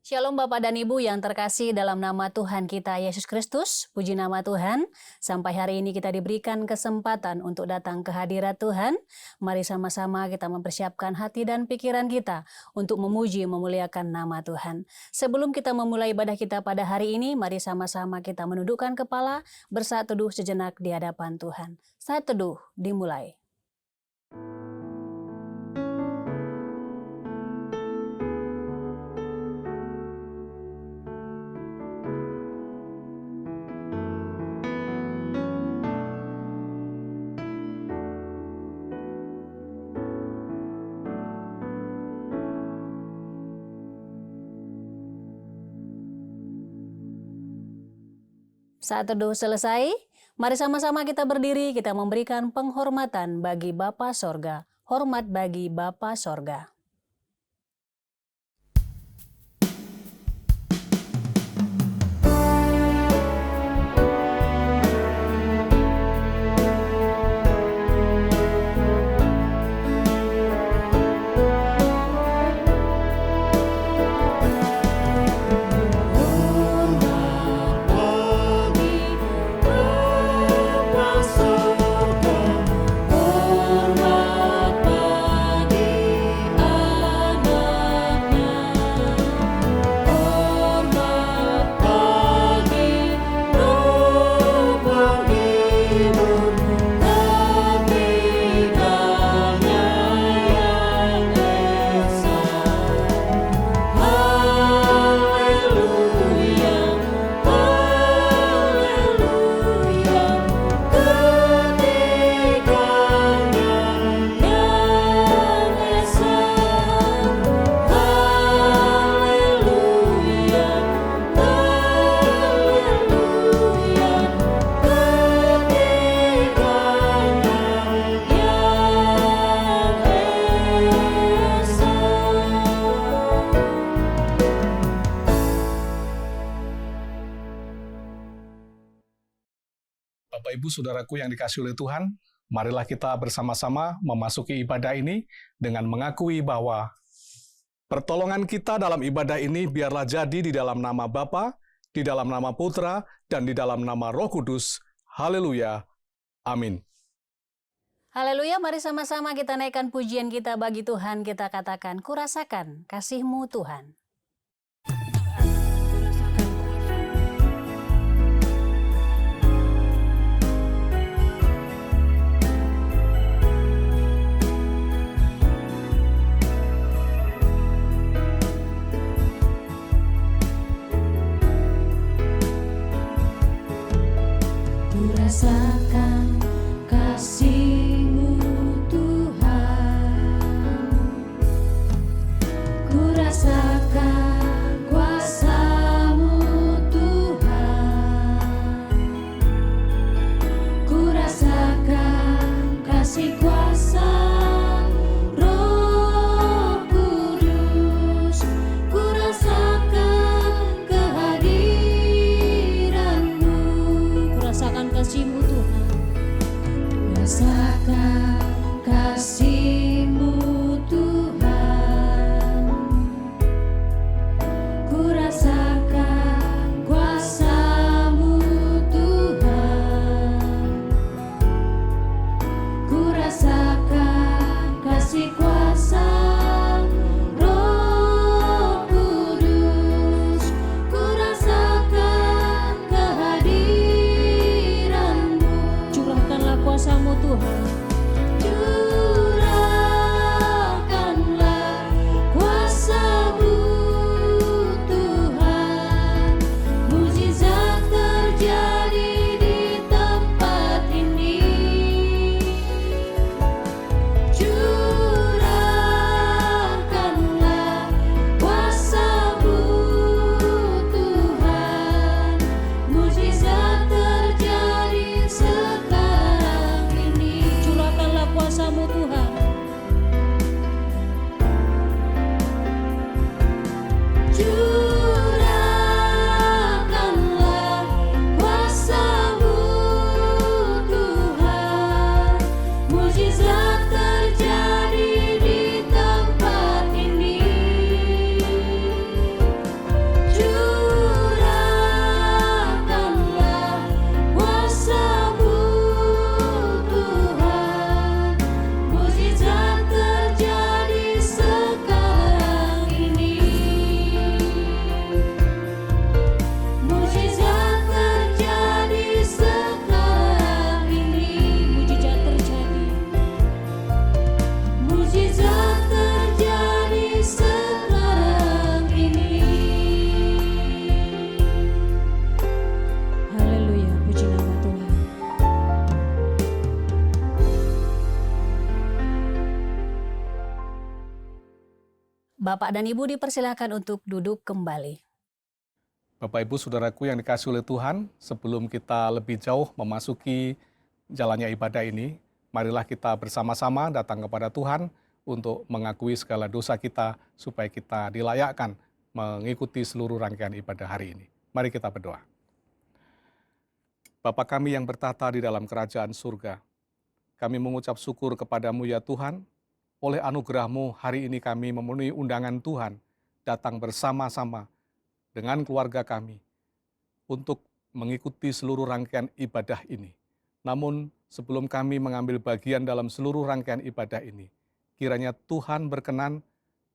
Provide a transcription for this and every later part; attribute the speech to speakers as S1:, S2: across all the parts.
S1: Shalom Bapak dan Ibu yang terkasih dalam nama Tuhan kita Yesus Kristus. Puji nama Tuhan, sampai hari ini kita diberikan kesempatan untuk datang ke hadirat Tuhan. Mari sama-sama kita mempersiapkan hati dan pikiran kita untuk memuji memuliakan nama Tuhan. Sebelum kita memulai ibadah kita pada hari ini, mari sama-sama kita menundukkan kepala, bersaat teduh sejenak di hadapan Tuhan. Saat teduh dimulai. Saat teduh selesai, mari sama-sama kita berdiri, kita memberikan penghormatan bagi Bapa Sorga. Hormat bagi Bapa Sorga.
S2: Bapak Ibu Saudaraku yang dikasihi oleh Tuhan, marilah kita bersama-sama memasuki ibadah ini dengan mengakui bahwa pertolongan kita dalam ibadah ini biarlah jadi di dalam nama Bapa, di dalam nama Putra, dan di dalam nama Roh Kudus. Haleluya. Amin.
S1: Haleluya, mari sama-sama kita naikkan pujian kita bagi Tuhan. Kita katakan, kurasakan kasih-Mu Tuhan.
S3: Rasakan kasih-Mu Tuhan, ku rasakan kuasa-Mu Tuhan, ku rasakan kasih kuasa Roh Kudus, ku rasakan kehadiran-Mu, ku rasakan kasih-Mu Tuhan, rasakan kasih-Mu Tuhan, ku rasakan kuasa-Mu Tuhan, ku rasakan kasih kuasa Roh Kudus, ku rasakan kehadiran-Mu.
S1: Bapak dan Ibu dipersilakan untuk duduk kembali.
S2: Bapak Ibu Saudaraku yang dikasihi oleh Tuhan, sebelum kita lebih jauh memasuki jalannya ibadah ini, marilah kita bersama-sama datang kepada Tuhan untuk mengakui segala dosa kita supaya kita dilayakkan mengikuti seluruh rangkaian ibadah hari ini. Mari kita berdoa. Bapa kami yang bertata di dalam kerajaan surga, kami mengucap syukur kepadamu ya Tuhan, oleh anugerah-Mu hari ini kami memenuhi undangan Tuhan, datang bersama-sama dengan keluarga kami untuk mengikuti seluruh rangkaian ibadah ini. Namun sebelum kami mengambil bagian dalam seluruh rangkaian ibadah ini, kiranya Tuhan berkenan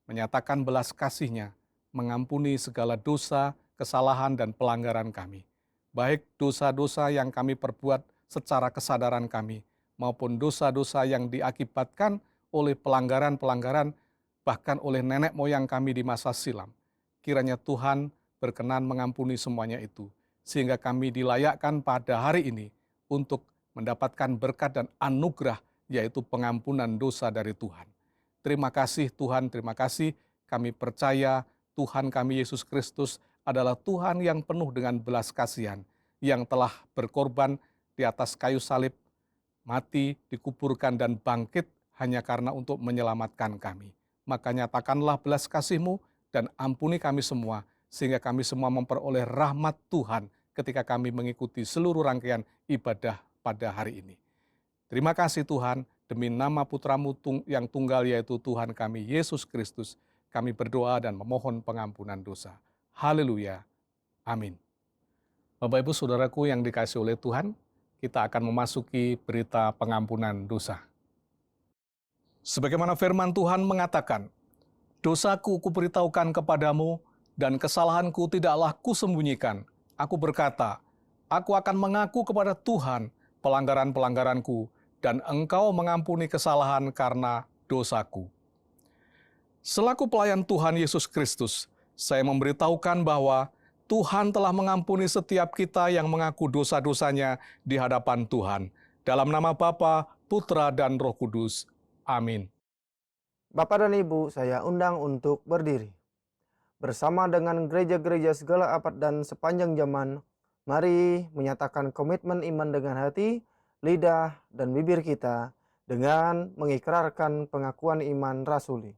S2: menyatakan belas kasih-Nya, mengampuni segala dosa, kesalahan, dan pelanggaran kami. Baik dosa-dosa yang kami perbuat secara kesadaran kami, maupun dosa-dosa yang diakibatkan oleh pelanggaran-pelanggaran, bahkan oleh nenek moyang kami di masa silam. Kiranya Tuhan berkenan mengampuni semuanya itu, sehingga kami dilayakkan pada hari ini untuk mendapatkan berkat dan anugerah, yaitu pengampunan dosa dari Tuhan. Terima kasih Tuhan, terima kasih. Kami percaya Tuhan kami Yesus Kristus adalah Tuhan yang penuh dengan belas kasihan, yang telah berkorban di atas kayu salib, mati, dikuburkan, dan bangkit hanya karena untuk menyelamatkan kami. Maka nyatakanlah belas kasih-Mu dan ampuni kami semua, sehingga kami semua memperoleh rahmat Tuhan ketika kami mengikuti seluruh rangkaian ibadah pada hari ini. Terima kasih Tuhan, demi nama Putra-Mu yang tunggal yaitu Tuhan kami Yesus Kristus, kami berdoa dan memohon pengampunan dosa. Haleluya. Amin. Bapak Ibu Saudaraku yang dikasihi oleh Tuhan, kita akan memasuki berita pengampunan dosa. Sebagaimana firman Tuhan mengatakan, dosaku kuberitahukan kepadamu, dan kesalahanku tidaklah kusembunyikan. Aku berkata, aku akan mengaku kepada Tuhan pelanggaran-pelanggaranku, dan Engkau mengampuni kesalahan karena dosaku. Selaku pelayan Tuhan Yesus Kristus, saya memberitahukan bahwa Tuhan telah mengampuni setiap kita yang mengaku dosa-dosanya di hadapan Tuhan. Dalam nama Bapa, Putra, dan Roh Kudus. Amin.
S4: Bapak dan Ibu, saya undang untuk berdiri. Bersama dengan gereja-gereja segala abad dan sepanjang zaman, mari menyatakan komitmen iman dengan hati, lidah, dan bibir kita dengan mengikrarkan pengakuan iman rasuli.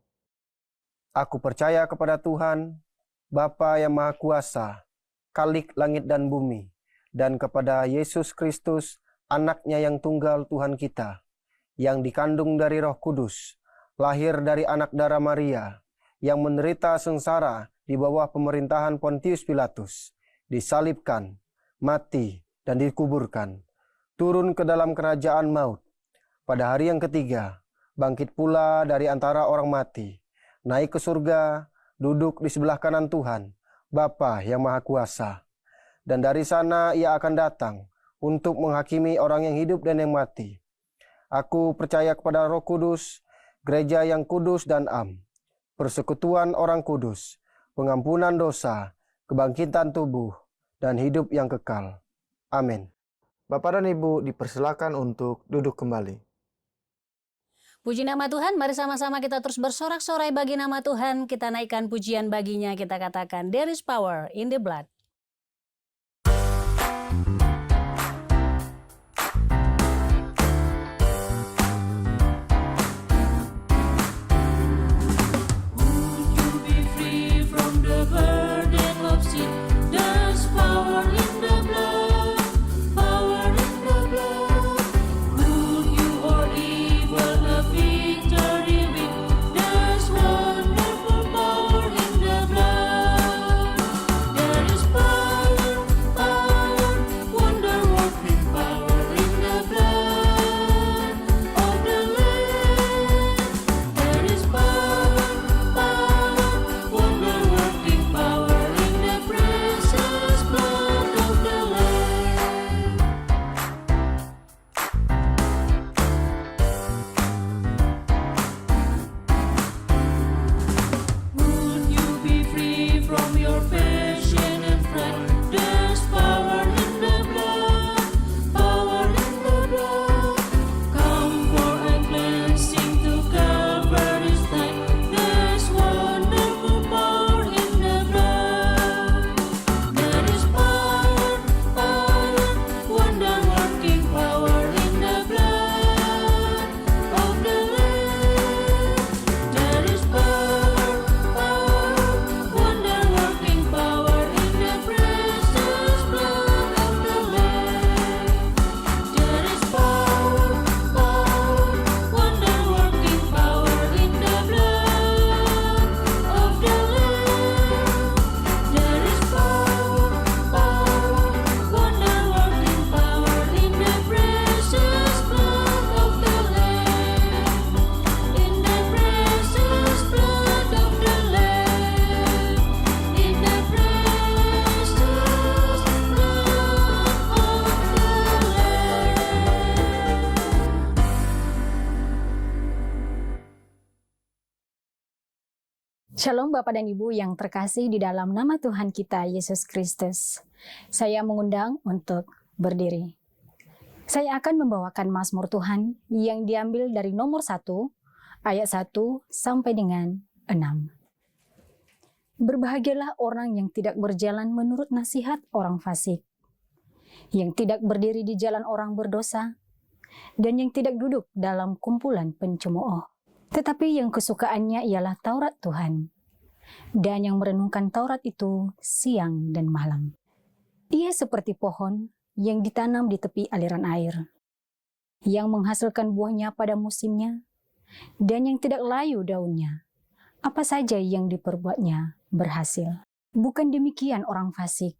S5: Aku percaya kepada Tuhan, Bapa yang Maha Kuasa, Khalik langit dan bumi, dan kepada Yesus Kristus, Anak-Nya yang tunggal Tuhan kita, yang dikandung dari Roh Kudus, lahir dari anak darah Maria, yang menderita sengsara di bawah pemerintahan Pontius Pilatus, disalibkan, mati, dan dikuburkan, turun ke dalam kerajaan maut. Pada hari yang ketiga, bangkit pula dari antara orang mati, naik ke surga, duduk di sebelah kanan Tuhan, Bapa yang Maha Kuasa. Dan dari sana Ia akan datang untuk menghakimi orang yang hidup dan yang mati. Aku percaya kepada Roh Kudus, gereja yang kudus dan am, persekutuan orang kudus, pengampunan dosa, kebangkitan tubuh, dan hidup yang kekal. Amin.
S4: Bapak dan Ibu dipersilakan untuk duduk kembali.
S1: Puji nama Tuhan, mari sama-sama kita terus bersorak-sorai bagi nama Tuhan. Kita naikkan pujian baginya, kita katakan, there is power in the blood.
S3: There is
S6: Shalom Bapak dan Ibu yang terkasih di dalam nama Tuhan kita Yesus Kristus. Saya mengundang untuk berdiri. Saya akan membawakan Mazmur Tuhan yang diambil dari nomor 1, ayat 1 sampai dengan 6. Berbahagialah orang yang tidak berjalan menurut nasihat orang fasik, yang tidak berdiri di jalan orang berdosa, dan yang tidak duduk dalam kumpulan pencemooh. Tetapi yang kesukaannya ialah Taurat Tuhan, dan yang merenungkan Taurat itu siang dan malam. Ia seperti pohon yang ditanam di tepi aliran air, yang menghasilkan buahnya pada musimnya, dan yang tidak layu daunnya. Apa saja yang diperbuatnya berhasil. Bukan demikian orang fasik.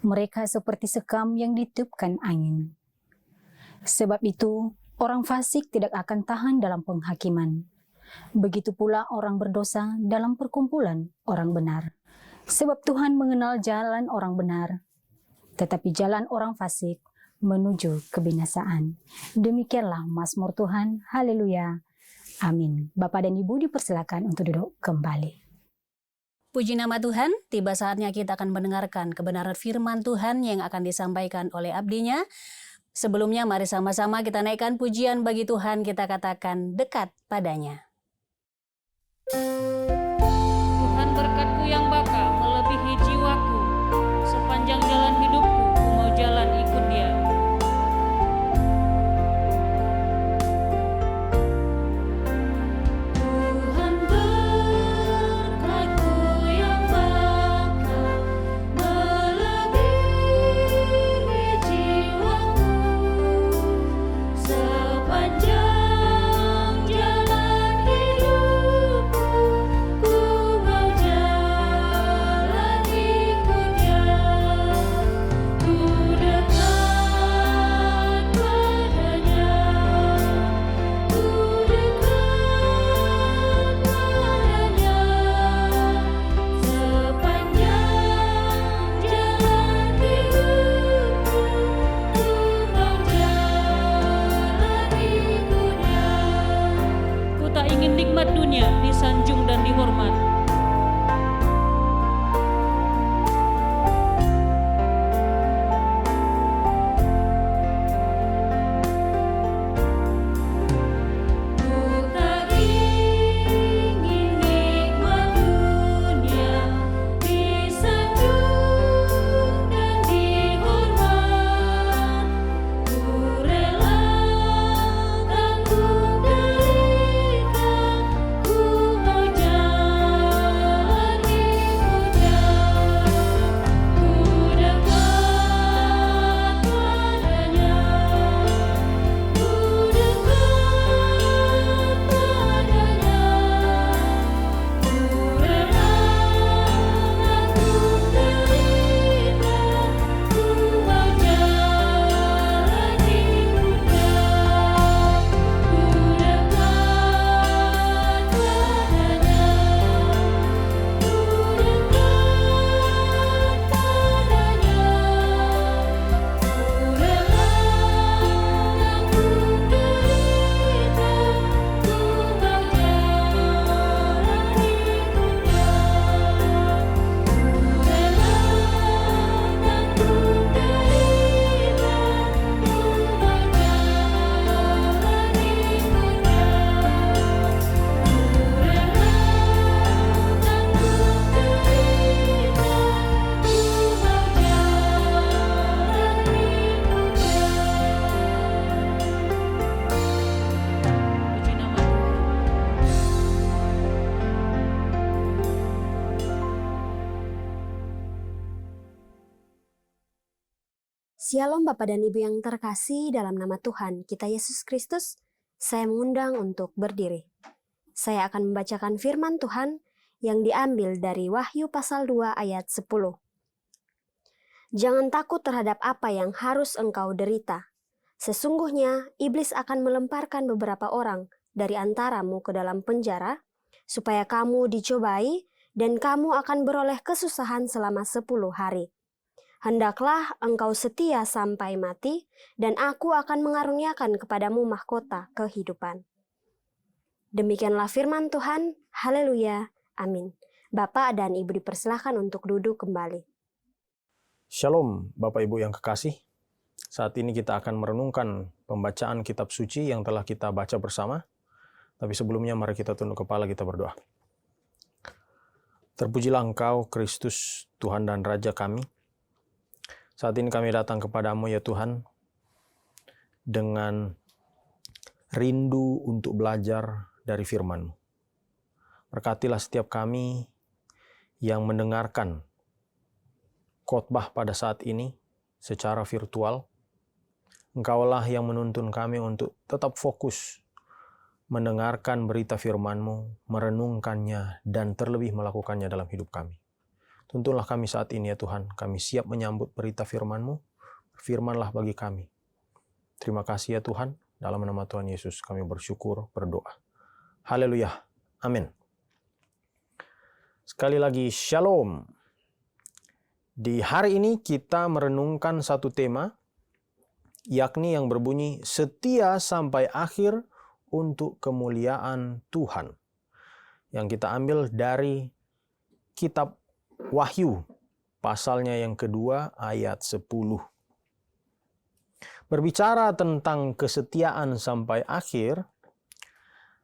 S6: Mereka seperti sekam yang ditiupkan angin. Sebab itu, orang fasik tidak akan tahan dalam penghakiman. Begitu pula orang berdosa dalam perkumpulan orang benar. Sebab Tuhan mengenal jalan orang benar, tetapi jalan orang fasik menuju kebinasaan. Demikianlah Mazmur Tuhan. Haleluya. Amin. Bapak dan Ibu dipersilakan untuk duduk kembali.
S1: Puji nama Tuhan, tiba saatnya kita akan mendengarkan kebenaran firman Tuhan yang akan disampaikan oleh abdinya. Sebelumnya mari sama-sama kita naikkan pujian bagi Tuhan, kita katakan dekat padanya.
S7: Tuhan berkat-Ku yang baka melebihi jiwaku, sepanjang jalan hidupku ku mau jalan ikut Dia.
S3: Tuhan berkat-Ku yang baka melebihi jiwaku, sepanjang jalan hidupku ku mau jalan ikut Dia. Ku dekat padanya, ku dekat padanya, sepanjang jalan hidupku ku mau jalan ikut Dia.
S7: Ku tak ingin nikmat dunia disanjung dan dihormat.
S3: Ku tak ingin nikmat dunia disanjung dan dihormat. Ku relakan ku derita, ku mau jalan ikut Dia. Ku dekat padanya, ku dekat padanya, ku relakan ku derita, ku mau jalan ikut Dia. Ku dekat padanya, ku dekat padanya, ku relakan ku derita, ku mau jalan ikut Dia. Ku relakan ku derita, ku mau jalan ikut Dia. Ku relakan ku derita, ku mau jalan ikut Dia.
S7: Puji nama Tuhan.
S8: Shalom Bapak dan Ibu yang terkasih dalam nama Tuhan kita Yesus Kristus, saya mengundang untuk berdiri. Saya akan membacakan firman Tuhan yang diambil dari Wahyu pasal 2 ayat 10. Jangan takut terhadap apa yang harus engkau derita. Sesungguhnya iblis akan melemparkan beberapa orang dari antaramu ke dalam penjara, supaya kamu dicobai dan kamu akan beroleh kesusahan selama 10 hari. Hendaklah engkau setia sampai mati, dan aku akan mengaruniakan kepadamu mahkota kehidupan. Demikianlah firman Tuhan. Haleluya. Amin. Bapak dan Ibu dipersilahkan untuk duduk kembali.
S9: Shalom Bapak Ibu yang kekasih. Saat ini kita akan merenungkan pembacaan kitab suci yang telah kita baca bersama. Tapi sebelumnya mari kita tunduk kepala, kita berdoa. Terpujilah Engkau Kristus, Tuhan dan Raja kami. Saat ini kami datang kepadamu ya Tuhan, dengan rindu untuk belajar dari firman-Mu. Berkatilah setiap kami yang mendengarkan khotbah pada saat ini secara virtual. Engkaulah yang menuntun kami untuk tetap fokus mendengarkan berita firman-Mu, merenungkannya, dan terlebih melakukannya dalam hidup kami. Tuntunlah kami saat ini ya Tuhan, kami siap menyambut berita firman-Mu, firmanlah bagi kami. Terima kasih ya Tuhan, dalam nama Tuhan Yesus kami bersyukur, berdoa. Haleluya, amin. Sekali lagi, shalom. Di hari ini kita merenungkan satu tema, yakni yang berbunyi setia sampai akhir untuk kemuliaan Tuhan. Yang kita ambil dari kitab Wahyu, pasalnya yang kedua ayat 10. Berbicara tentang kesetiaan sampai akhir,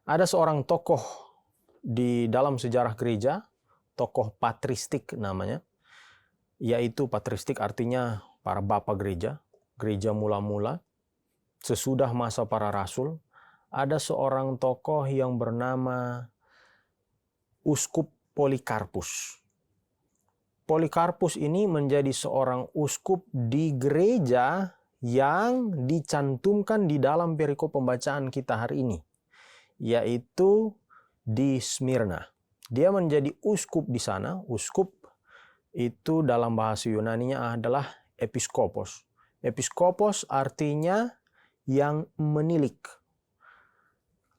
S9: ada seorang tokoh di dalam sejarah gereja, tokoh patristik namanya, yaitu patristik artinya para bapak gereja, gereja mula-mula, sesudah masa para rasul, ada seorang tokoh yang bernama Uskup Polikarpus. Polikarpus ini menjadi seorang uskup di gereja yang dicantumkan di dalam perikop pembacaan kita hari ini, yaitu di Smyrna. Dia menjadi uskup di sana. Uskup itu dalam bahasa Yunaninya adalah episkopos. Episkopos artinya yang menilik.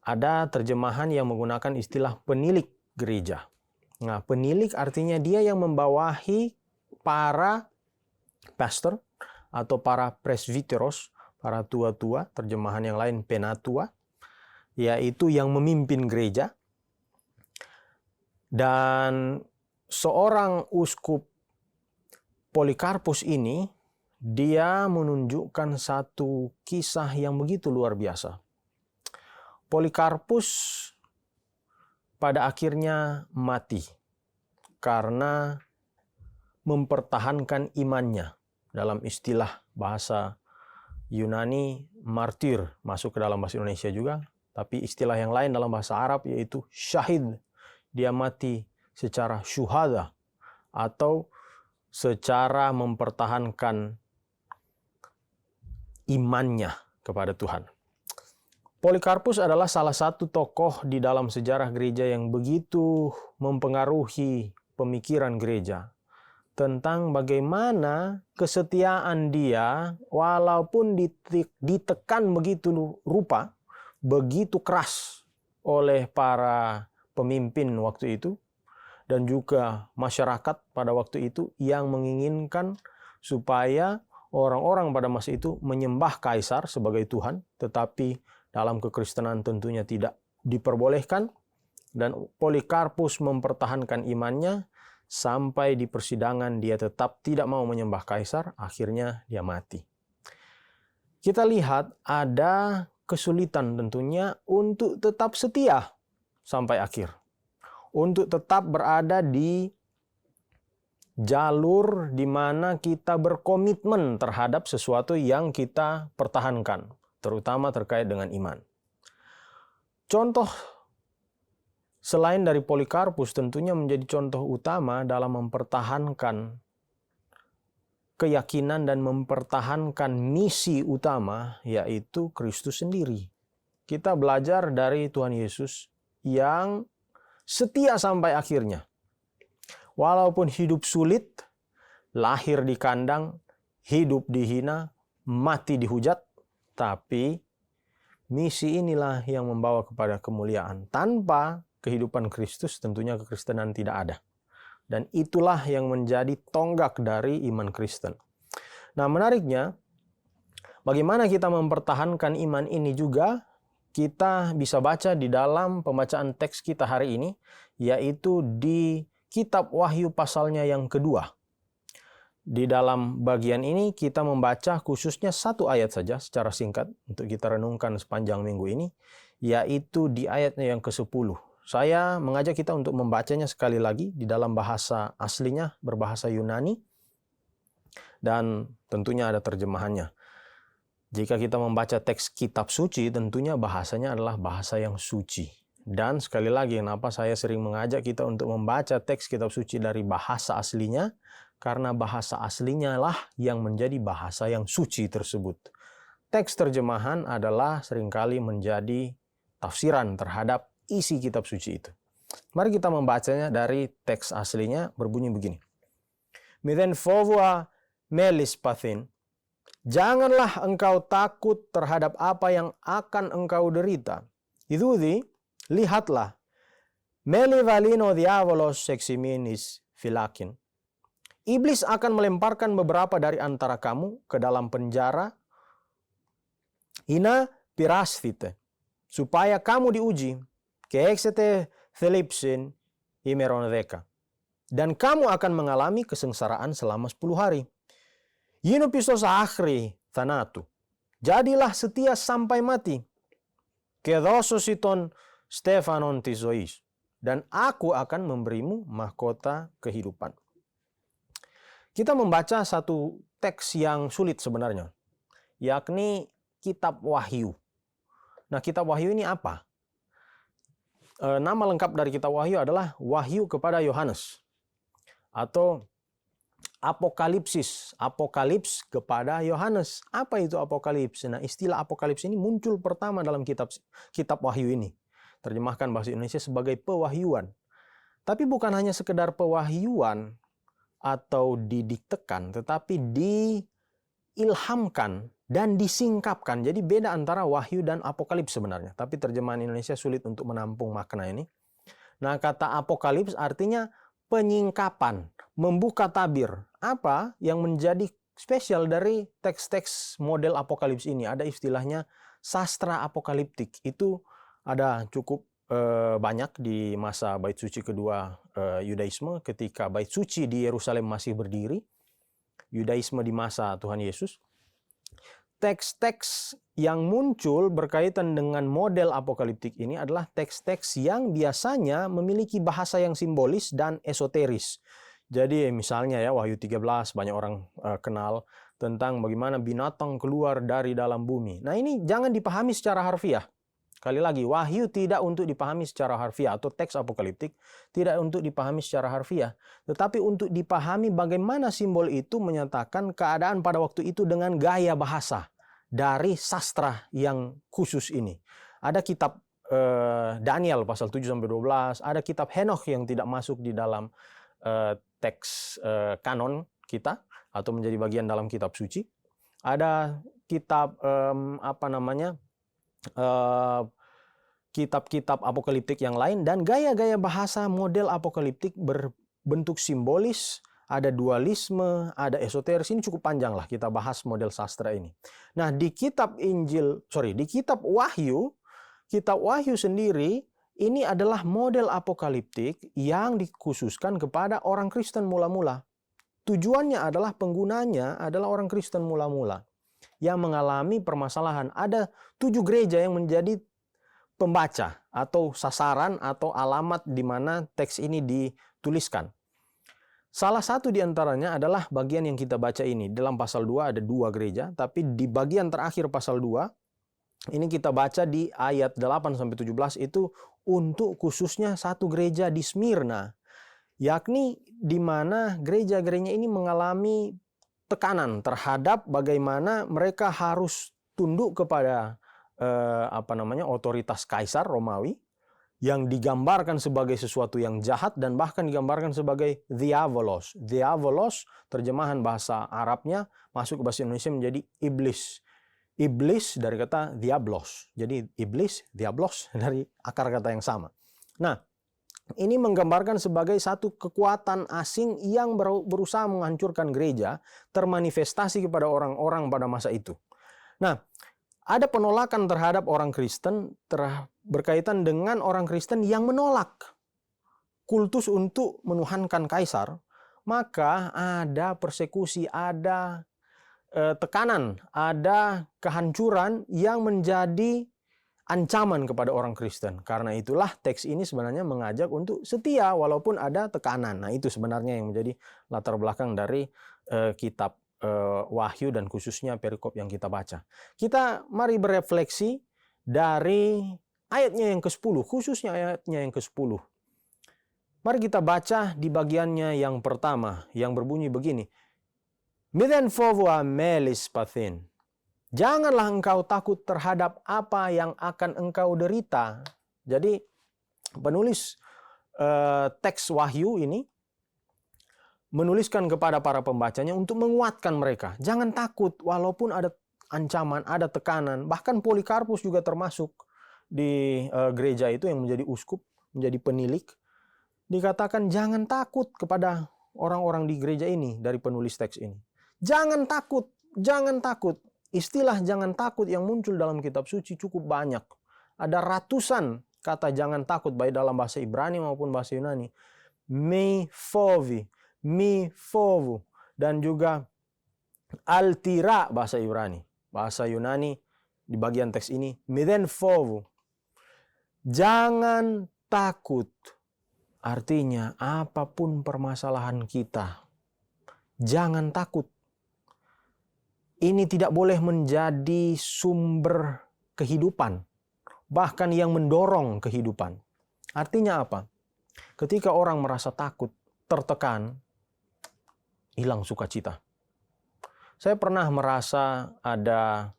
S9: Ada terjemahan yang menggunakan istilah penilik gereja. Nah, penilik artinya dia yang membawahi para pastor atau para presbiteros, para tua-tua, terjemahan yang lain penatua, yaitu yang memimpin gereja. Dan seorang uskup Polikarpus ini, dia menunjukkan satu kisah yang begitu luar biasa. Polikarpus pada akhirnya mati karena mempertahankan imannya. Dalam istilah bahasa Yunani, martir, masuk ke dalam bahasa Indonesia juga. Tapi istilah yang lain dalam bahasa Arab yaitu syahid. Dia mati secara syuhada atau secara mempertahankan imannya kepada Tuhan. Polikarpus adalah salah satu tokoh di dalam sejarah gereja yang begitu mempengaruhi pemikiran gereja tentang bagaimana kesetiaan dia walaupun ditekan begitu rupa, begitu keras oleh para pemimpin waktu itu dan juga masyarakat pada waktu itu yang menginginkan supaya orang-orang pada masa itu menyembah kaisar sebagai Tuhan, tetapi dalam kekristenan tentunya tidak diperbolehkan, dan Polikarpus mempertahankan imannya sampai di persidangan dia tetap tidak mau menyembah kaisar, akhirnya dia mati. Kita lihat ada kesulitan tentunya untuk tetap setia sampai akhir, untuk tetap berada di jalur di mana kita berkomitmen terhadap sesuatu yang kita pertahankan, terutama terkait dengan iman. Contoh selain dari Polikarpus tentunya menjadi contoh utama dalam mempertahankan keyakinan dan mempertahankan misi utama, yaitu Kristus sendiri. Kita belajar dari Tuhan Yesus yang setia sampai akhirnya. Walaupun hidup sulit, lahir di kandang, hidup dihina, mati dihujat, tapi misi inilah yang membawa kepada kemuliaan. Tanpa kehidupan Kristus tentunya kekristenan tidak ada. Dan itulah yang menjadi tonggak dari iman Kristen. Nah, menariknya, bagaimana kita mempertahankan iman ini juga, kita bisa baca di dalam pembacaan teks kita hari ini, yaitu di kitab Wahyu pasalnya yang kedua. Di dalam bagian ini kita membaca khususnya satu ayat saja secara singkat untuk kita renungkan sepanjang minggu ini, yaitu di ayatnya yang ke-10. Saya mengajak kita untuk membacanya sekali lagi di dalam bahasa aslinya, berbahasa Yunani, dan tentunya ada terjemahannya. Jika kita membaca teks kitab suci, tentunya bahasanya adalah bahasa yang suci. Dan sekali lagi, kenapa saya sering mengajak kita untuk membaca teks kitab suci dari bahasa aslinya? Karena bahasa aslinya lah yang menjadi bahasa yang suci tersebut. Teks terjemahan adalah seringkali menjadi tafsiran terhadap isi kitab suci itu. Mari kita membacanya dari teks aslinya, berbunyi begini. Miten fovua melis pathin. Janganlah engkau takut terhadap apa yang akan engkau derita. Idudi, lihatlah. Meli valino diavolos seximinis filakin. Iblis akan melemparkan beberapa dari antara kamu ke dalam penjara. Ina pirastite. Supaya kamu diuji. Keexete thelipsin imeronedeka. Dan kamu akan mengalami kesengsaraan selama 10 hari. Yino pisos akhri thanatu. Jadilah setia sampai mati. Kedosositon Stefanon tizois. Dan aku akan memberimu mahkota kehidupan. Kita membaca satu teks yang sulit sebenarnya, yakni kitab Wahyu. Nah, kitab Wahyu ini apa? Nama lengkap dari kitab Wahyu adalah Wahyu kepada Yohanes atau Apokalipsis, Apokalips kepada Yohanes. Apa itu Apokalips? Nah, istilah Apokalips ini muncul pertama dalam kitab Wahyu ini. Terjemahkan bahasa Indonesia sebagai pewahyuan. Tapi bukan hanya sekedar pewahyuan atau didiktekan, tetapi diilhamkan dan disingkapkan. Jadi beda antara wahyu dan apokalips sebenarnya. Tapi terjemahan Indonesia sulit untuk menampung makna ini. Nah, kata apokalips artinya penyingkapan, membuka tabir. Apa yang menjadi spesial dari teks-teks model apokalips ini? Ada istilahnya sastra apokaliptik. Itu ada cukup banyak di masa Bait Suci kedua Yudaisme, ketika Bait Suci di Yerusalem masih berdiri. Yudaisme di masa Tuhan Yesus. Teks-teks yang muncul berkaitan dengan model apokaliptik ini adalah teks-teks yang biasanya memiliki bahasa yang simbolis dan esoteris. Jadi misalnya ya Wahyu 13 banyak orang kenal tentang bagaimana binatang keluar dari dalam bumi. Nah, ini jangan dipahami secara harfiah. Sekali lagi, Wahyu tidak untuk dipahami secara harfiah, atau teks apokaliptik tidak untuk dipahami secara harfiah, tetapi untuk dipahami bagaimana simbol itu menyatakan keadaan pada waktu itu dengan gaya bahasa dari sastra yang khusus ini. Ada kitab Daniel pasal 7-12, ada kitab Henokh yang tidak masuk di dalam teks kanon kita atau menjadi bagian dalam kitab suci. Ada kitab kitab-kitab apokaliptik yang lain, dan gaya-gaya bahasa model apokaliptik berbentuk simbolis, ada dualisme, ada esoteris. Ini cukup panjang lah kita bahas model sastra ini. Nah, di kitab Wahyu sendiri ini adalah model apokaliptik yang dikhususkan kepada orang Kristen mula-mula. Tujuannya adalah penggunanya adalah orang Kristen mula-mula yang mengalami permasalahan. Ada 7 gereja yang menjadi pembaca atau sasaran atau alamat di mana teks ini dituliskan. Salah satu di antaranya adalah bagian yang kita baca ini. Dalam pasal 2 ada 2 gereja, tapi di bagian terakhir pasal 2, ini kita baca di ayat 8-17 itu untuk khususnya satu gereja di Smyrna, yakni di mana gereja-gerejanya ini mengalami tekanan terhadap bagaimana mereka harus tunduk kepada otoritas Kaisar Romawi yang digambarkan sebagai sesuatu yang jahat dan bahkan digambarkan sebagai diavolos. Diavolos terjemahan bahasa Arabnya masuk ke bahasa Indonesia menjadi iblis. Iblis dari kata diablos. Jadi iblis, diablos dari akar kata yang sama. Nah, ini menggambarkan sebagai satu kekuatan asing yang berusaha menghancurkan gereja, termanifestasi kepada orang-orang pada masa itu. Nah, ada penolakan terhadap orang Kristen berkaitan dengan orang Kristen yang menolak kultus untuk menuhankan kaisar, maka ada persekusi, ada tekanan, ada kehancuran yang menjadi ancaman kepada orang Kristen. Karena itulah teks ini sebenarnya mengajak untuk setia walaupun ada tekanan. Nah, itu sebenarnya yang menjadi latar belakang dari kitab Wahyu dan khususnya perikop yang kita baca. Kita mari berefleksi dari ayatnya yang ke-10, khususnya ayatnya yang ke-10. Mari kita baca di bagiannya yang pertama yang berbunyi begini. Miten fovo amelis pathin. Janganlah engkau takut terhadap apa yang akan engkau derita. Jadi penulis teks Wahyu ini menuliskan kepada para pembacanya untuk menguatkan mereka. Jangan takut walaupun ada ancaman, ada tekanan. Bahkan Polikarpus juga termasuk di gereja itu yang menjadi uskup, menjadi penilik. Dikatakan jangan takut kepada orang-orang di gereja ini dari penulis teks ini. Jangan takut, jangan takut. Istilah jangan takut yang muncul dalam kitab suci cukup banyak. Ada ratusan kata jangan takut baik dalam bahasa Ibrani maupun bahasa Yunani. Me fovi, mi fovu, dan juga altira bahasa Ibrani. Bahasa Yunani di bagian teks ini miden fovu. Jangan takut. Artinya apapun permasalahan kita, jangan takut. Ini tidak boleh menjadi sumber kehidupan, bahkan yang mendorong kehidupan. Artinya apa? Ketika orang merasa takut, tertekan, hilang sukacita. Saya pernah merasa ada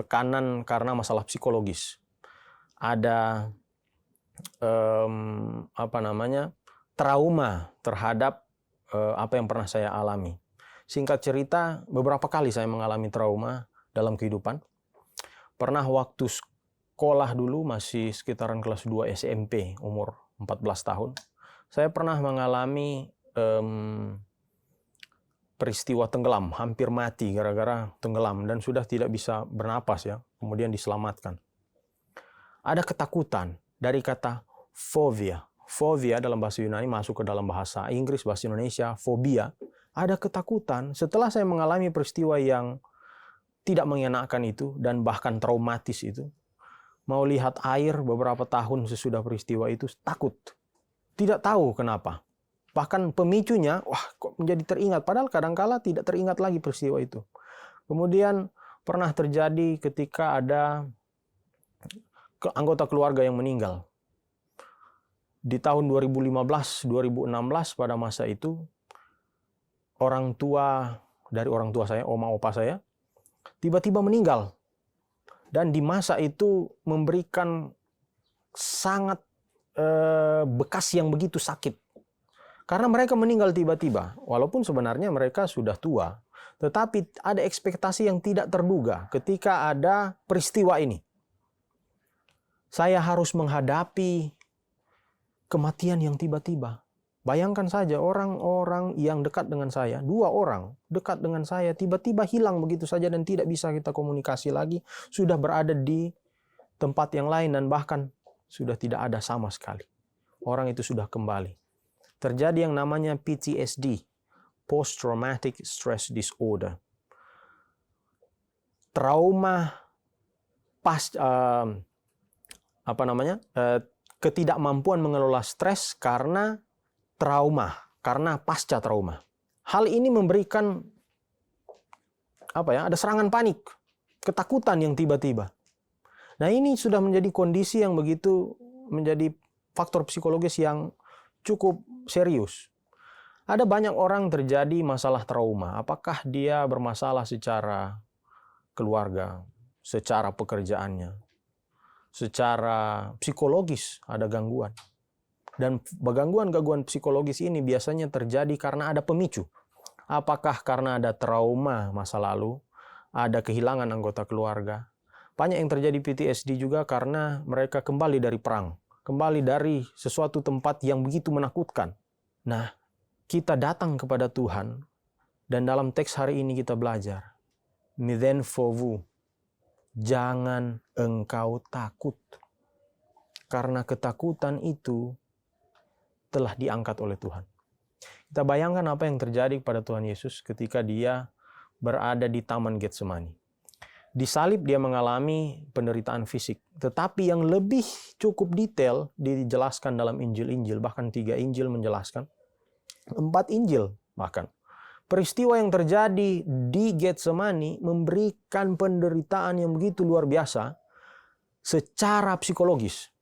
S9: tekanan karena masalah psikologis. Ada trauma terhadap apa yang pernah saya alami. Singkat cerita, beberapa kali saya mengalami trauma dalam kehidupan. Pernah waktu sekolah dulu, masih sekitaran kelas 2 SMP, umur 14 tahun. Saya pernah mengalami peristiwa tenggelam, hampir mati gara-gara tenggelam dan sudah tidak bisa bernapas ya, kemudian diselamatkan. Ada ketakutan dari kata fobia. Fobia dalam bahasa Yunani masuk ke dalam bahasa Inggris, bahasa Indonesia, fobia. Ada ketakutan. Setelah saya mengalami peristiwa yang tidak mengenakan itu dan bahkan traumatis itu, mau lihat air beberapa tahun sesudah peristiwa itu, takut. Tidak tahu kenapa. Bahkan pemicunya, kok menjadi teringat. Padahal kadangkala tidak teringat lagi peristiwa itu. Kemudian pernah terjadi ketika ada anggota keluarga yang meninggal. Di tahun 2015-2016 pada masa itu, orang tua saya, oma opa saya, tiba-tiba meninggal. Dan di masa itu memberikan sangat bekas yang begitu sakit. Karena mereka meninggal tiba-tiba, walaupun sebenarnya mereka sudah tua. Tetapi ada ekspektasi yang tidak terduga ketika ada peristiwa ini. Saya harus menghadapi kematian yang tiba-tiba. Bayangkan saja orang-orang yang dekat dengan saya, 2 orang dekat dengan saya, tiba-tiba hilang begitu saja dan tidak bisa kita komunikasi lagi. Sudah berada di tempat yang lain dan bahkan sudah tidak ada sama sekali. Orang itu sudah kembali. Terjadi yang namanya PTSD, Post Traumatic Stress Disorder. Trauma ketidakmampuan mengelola stres karena trauma, karena pasca trauma. Hal ini memberikan ada serangan panik, ketakutan yang tiba-tiba. Nah, ini sudah menjadi kondisi yang begitu menjadi faktor psikologis yang cukup serius. Ada banyak orang terjadi masalah trauma. Apakah dia bermasalah secara keluarga, secara pekerjaannya, secara psikologis ada gangguan. Dan gangguan-gangguan psikologis ini biasanya terjadi karena ada pemicu. Apakah karena ada trauma masa lalu, ada kehilangan anggota keluarga. Banyak yang terjadi PTSD juga karena mereka kembali dari perang, kembali dari sesuatu tempat yang begitu menakutkan. Nah, kita datang kepada Tuhan dan dalam teks hari ini kita belajar. Miden fovu, jangan engkau takut. Karena ketakutan itu telah diangkat oleh Tuhan. Kita bayangkan apa yang terjadi kepada Tuhan Yesus ketika dia berada di Taman Getsemani. Disalib dia mengalami penderitaan fisik. Tetapi yang lebih cukup detail dijelaskan dalam Injil-Injil. Bahkan 3 Injil menjelaskan. 4 Injil bahkan. Peristiwa yang terjadi di Getsemani memberikan penderitaan yang begitu luar biasa secara psikologis.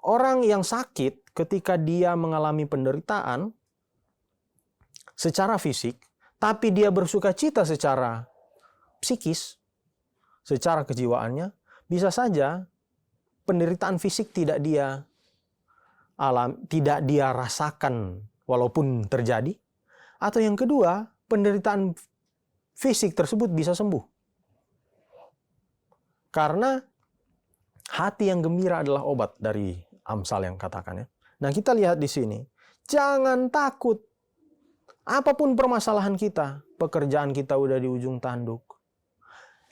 S9: Orang yang sakit ketika dia mengalami penderitaan secara fisik, tapi dia bersuka cita secara psikis, secara kejiwaannya, bisa saja penderitaan fisik tidak dia rasakan walaupun terjadi. Atau yang kedua, penderitaan fisik tersebut bisa sembuh. Karena hati yang gembira adalah obat dari Amsal yang katakannya. Nah, kita lihat di sini, jangan takut. Apapun permasalahan kita, pekerjaan kita udah di ujung tanduk,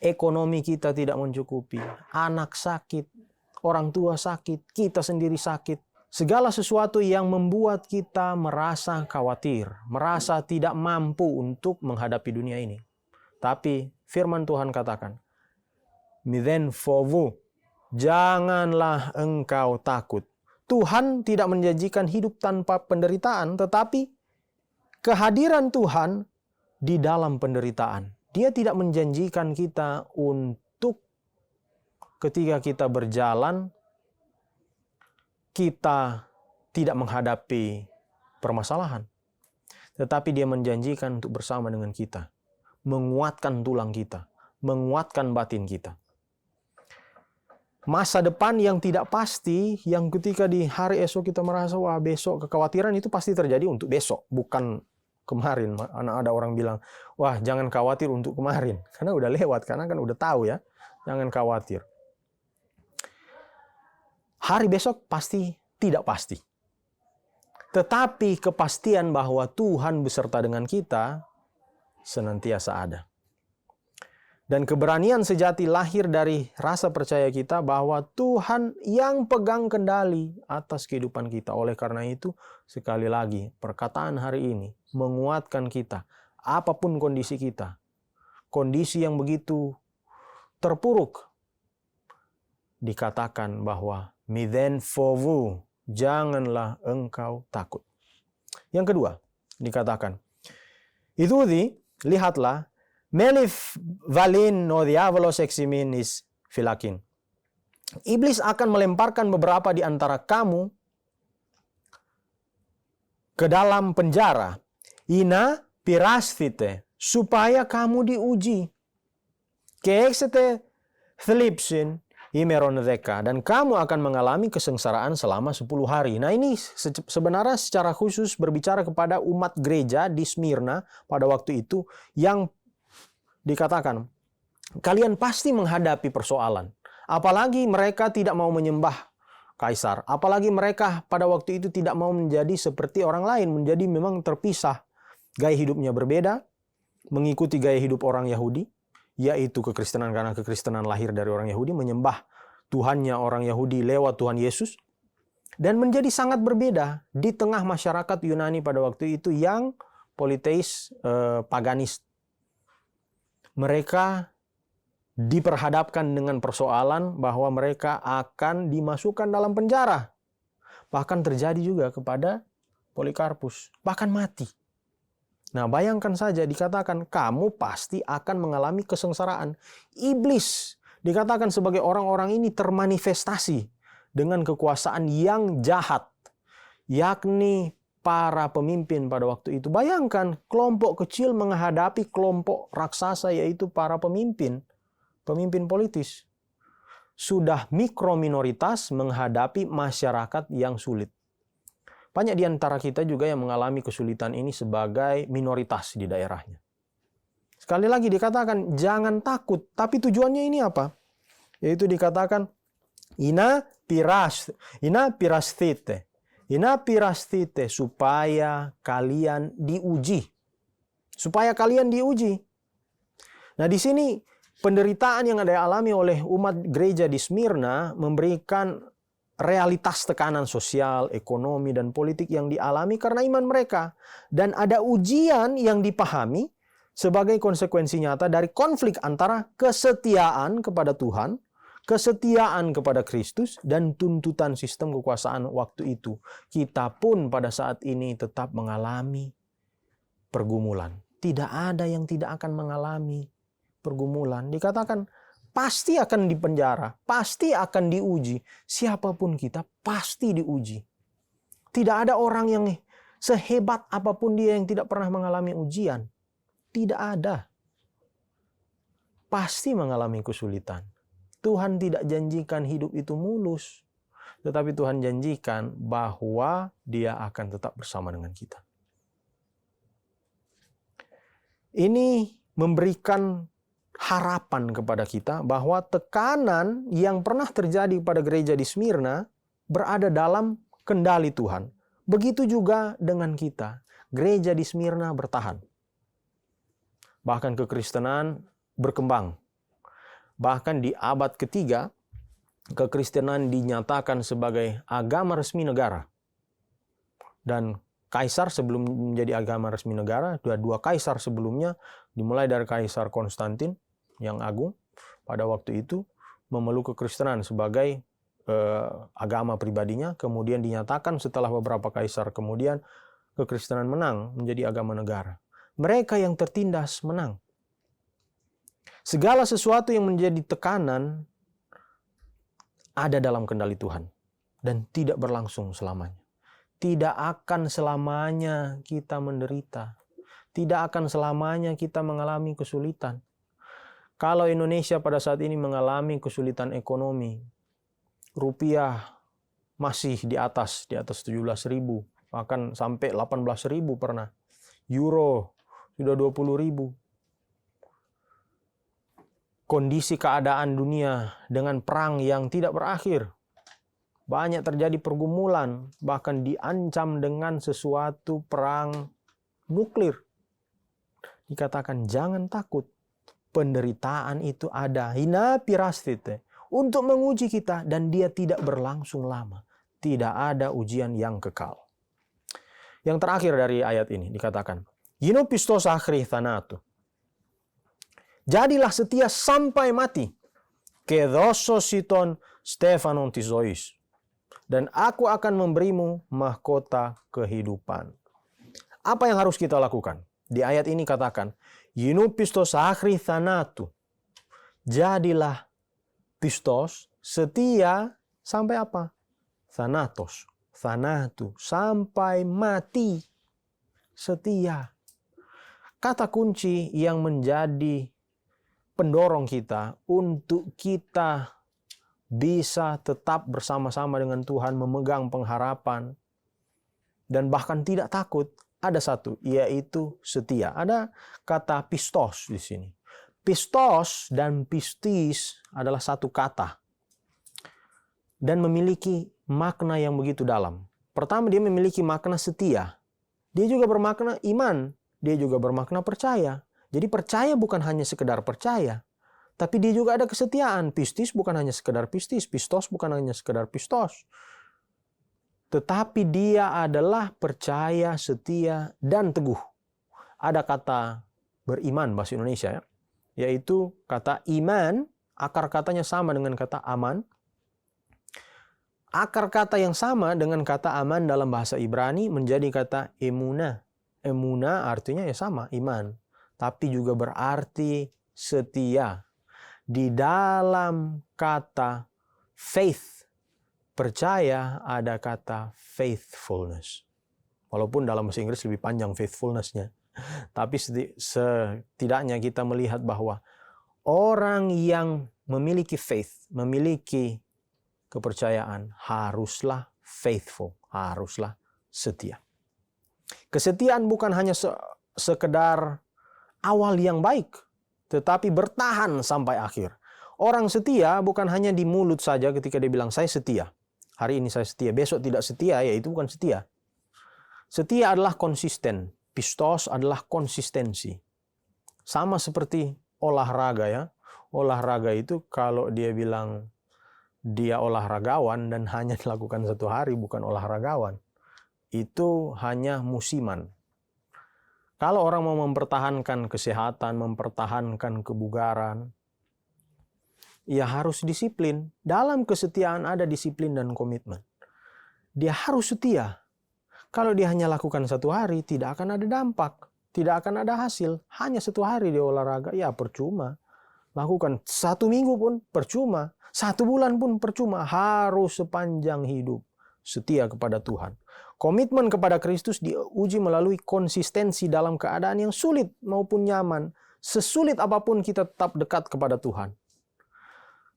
S9: ekonomi kita tidak mencukupi, anak sakit, orang tua sakit, kita sendiri sakit. Segala sesuatu yang membuat kita merasa khawatir, merasa tidak mampu untuk menghadapi dunia ini. Tapi firman Tuhan katakan, "Midden fovu." Janganlah engkau takut. Tuhan tidak menjanjikan hidup tanpa penderitaan, tetapi kehadiran Tuhan di dalam penderitaan. Dia tidak menjanjikan kita untuk ketika kita berjalan, kita tidak menghadapi permasalahan. Tetapi dia menjanjikan untuk bersama dengan kita, menguatkan tulang kita, menguatkan batin kita. Masa depan yang tidak pasti, yang ketika di hari esok kita merasa, wah besok, kekhawatiran itu pasti terjadi untuk besok, bukan kemarin. Ada orang bilang, wah jangan khawatir untuk kemarin, karena udah lewat, karena kan udah tahu ya, jangan khawatir. Hari besok pasti tidak pasti. Tetapi kepastian bahwa Tuhan beserta dengan kita senantiasa ada. Dan keberanian sejati lahir dari rasa percaya kita bahwa Tuhan yang pegang kendali atas kehidupan kita. Oleh karena itu, sekali lagi, perkataan hari ini menguatkan kita. Apapun kondisi kita, kondisi yang begitu terpuruk, dikatakan bahwa midden fovu, janganlah engkau takut. Yang kedua, dikatakan, lihatlah, Melif valin no diabolos eximinis filakin. Iblis akan melemparkan beberapa di antara kamu ke dalam penjara. Ina pirasthite, supaya kamu diuji. Keexete thlipsin imeron deka, dan kamu akan mengalami kesengsaraan selama 10 hari. Nah, ini sebenarnya secara khusus berbicara kepada umat gereja di Smyrna pada waktu itu yang dikatakan, kalian pasti menghadapi persoalan. Apalagi mereka tidak mau menyembah kaisar. Apalagi mereka pada waktu itu tidak mau menjadi seperti orang lain. Menjadi memang terpisah. Gaya hidupnya berbeda. Mengikuti gaya hidup orang Yahudi. Yaitu kekristenan, karena kekristenan lahir dari orang Yahudi. Menyembah Tuhannya orang Yahudi lewat Tuhan Yesus. Dan menjadi sangat berbeda di tengah masyarakat Yunani pada waktu itu yang politeis, paganis. Mereka diperhadapkan dengan persoalan bahwa mereka akan dimasukkan dalam penjara. Bahkan terjadi juga kepada Polikarpus, bahkan mati. Nah, bayangkan saja dikatakan kamu pasti akan mengalami kesengsaraan. Iblis dikatakan sebagai orang-orang ini termanifestasi dengan kekuasaan yang jahat, yakni para pemimpin pada waktu itu. Bayangkan kelompok kecil menghadapi kelompok raksasa, yaitu para pemimpin politis. Sudah mikrominoritas menghadapi masyarakat yang sulit. Banyak di antara kita juga yang mengalami kesulitan ini sebagai minoritas di daerahnya. Sekali lagi dikatakan jangan takut, tapi tujuannya ini apa? Yaitu dikatakan ina pirasthite. Ina pirasthite, supaya kalian diuji. Supaya kalian diuji. Nah, di sini penderitaan yang dialami oleh umat gereja di Smyrna memberikan realitas tekanan sosial, ekonomi, dan politik yang dialami karena iman mereka. Dan ada ujian yang dipahami sebagai konsekuensi nyata dari konflik antara kesetiaan kepada Tuhan, kesetiaan kepada Kristus, dan tuntutan sistem kekuasaan waktu itu. Kita pun pada saat ini tetap mengalami pergumulan. Tidak ada yang tidak akan mengalami pergumulan. Dikatakan pasti akan dipenjara, pasti akan diuji. Siapapun kita pasti diuji. Tidak ada orang yang sehebat apapun dia yang tidak pernah mengalami ujian. Tidak ada. Pasti mengalami kesulitan. Tuhan tidak janjikan hidup itu mulus. Tetapi Tuhan janjikan bahwa Dia akan tetap bersama dengan kita. Ini memberikan harapan kepada kita bahwa tekanan yang pernah terjadi pada gereja di Smyrna berada dalam kendali Tuhan. Begitu juga dengan kita. Gereja di Smyrna bertahan. Bahkan kekristenan berkembang. Bahkan di abad ketiga, kekristenan dinyatakan sebagai agama resmi negara. Dan kaisar sebelum menjadi agama resmi negara, dua kaisar sebelumnya, dimulai dari Kaisar Konstantin yang agung, pada waktu itu memeluk kekristenan sebagai agama pribadinya. Kemudian dinyatakan setelah beberapa kaisar kemudian, kekristenan menang menjadi agama negara. Mereka yang tertindas menang. Segala sesuatu yang menjadi tekanan ada dalam kendali Tuhan dan tidak berlangsung selamanya. Tidak akan selamanya kita menderita. Tidak akan selamanya kita mengalami kesulitan. Kalau Indonesia pada saat ini mengalami kesulitan ekonomi, rupiah masih di atas 17.000, bahkan sampai 18.000 pernah. Euro sudah 20.000. Kondisi keadaan dunia dengan perang yang tidak berakhir. Banyak terjadi pergumulan, bahkan diancam dengan sesuatu perang nuklir. Dikatakan jangan takut. Penderitaan itu ada. Hina pirastite. Untuk menguji kita dan dia tidak berlangsung lama. Tidak ada ujian yang kekal. Yang terakhir dari ayat ini dikatakan. Yino pistos akhri thanatu. Jadilah setia sampai mati. Kedosositon Stefanon tizois. Dan aku akan memberimu mahkota kehidupan. Apa yang harus kita lakukan? Di ayat ini katakan, Yino pistos akhri thanatu. Jadilah pistos, setia, sampai apa? Thanatos, thanatu, sampai mati. Setia. Kata kunci yang menjadi pendorong kita untuk kita bisa tetap bersama-sama dengan Tuhan, memegang pengharapan, dan bahkan tidak takut, ada satu, yaitu setia. Ada kata pistos di sini. Pistos dan pistis adalah satu kata dan memiliki makna yang begitu dalam. Pertama, dia memiliki makna setia. Dia juga bermakna iman. Dia juga bermakna percaya. Jadi percaya bukan hanya sekedar percaya, tapi dia juga ada kesetiaan. Pistis bukan hanya sekedar pistis, pistos bukan hanya sekedar pistos. Tetapi dia adalah percaya, setia, dan teguh. Ada kata beriman bahasa Indonesia, yaitu kata iman, akar katanya sama dengan kata aman. Akar kata yang sama dengan kata aman dalam bahasa Ibrani menjadi kata emuna. Emuna artinya ya sama, iman. Tapi juga berarti setia. Di dalam kata faith, percaya, ada kata faithfulness. Walaupun dalam bahasa Inggris lebih panjang faithfulness-nya. Tapi setidaknya kita melihat bahwa orang yang memiliki faith, memiliki kepercayaan, haruslah faithful, haruslah setia. Kesetiaan bukan hanya sekedar awal yang baik, tetapi bertahan sampai akhir. Orang setia bukan hanya di mulut saja ketika dia bilang, saya setia. Hari ini saya setia, besok tidak setia, ya itu bukan setia. Setia adalah konsisten. Pistos adalah konsistensi. Sama seperti olahraga ya. Olahraga itu kalau dia bilang dia olahragawan dan hanya dilakukan 1 hari, bukan olahragawan. Itu hanya musiman. Kalau orang mau mempertahankan kesehatan, mempertahankan kebugaran, ia harus disiplin. Dalam kesetiaan ada disiplin dan komitmen. Dia harus setia. Kalau dia hanya lakukan 1 hari, tidak akan ada dampak. Tidak akan ada hasil. Hanya 1 hari dia olahraga, ya percuma. Lakukan 1 minggu pun percuma. 1 bulan pun percuma. Harus sepanjang hidup setia kepada Tuhan. Komitmen kepada Kristus diuji melalui konsistensi dalam keadaan yang sulit maupun nyaman. Sesulit apapun kita tetap dekat kepada Tuhan.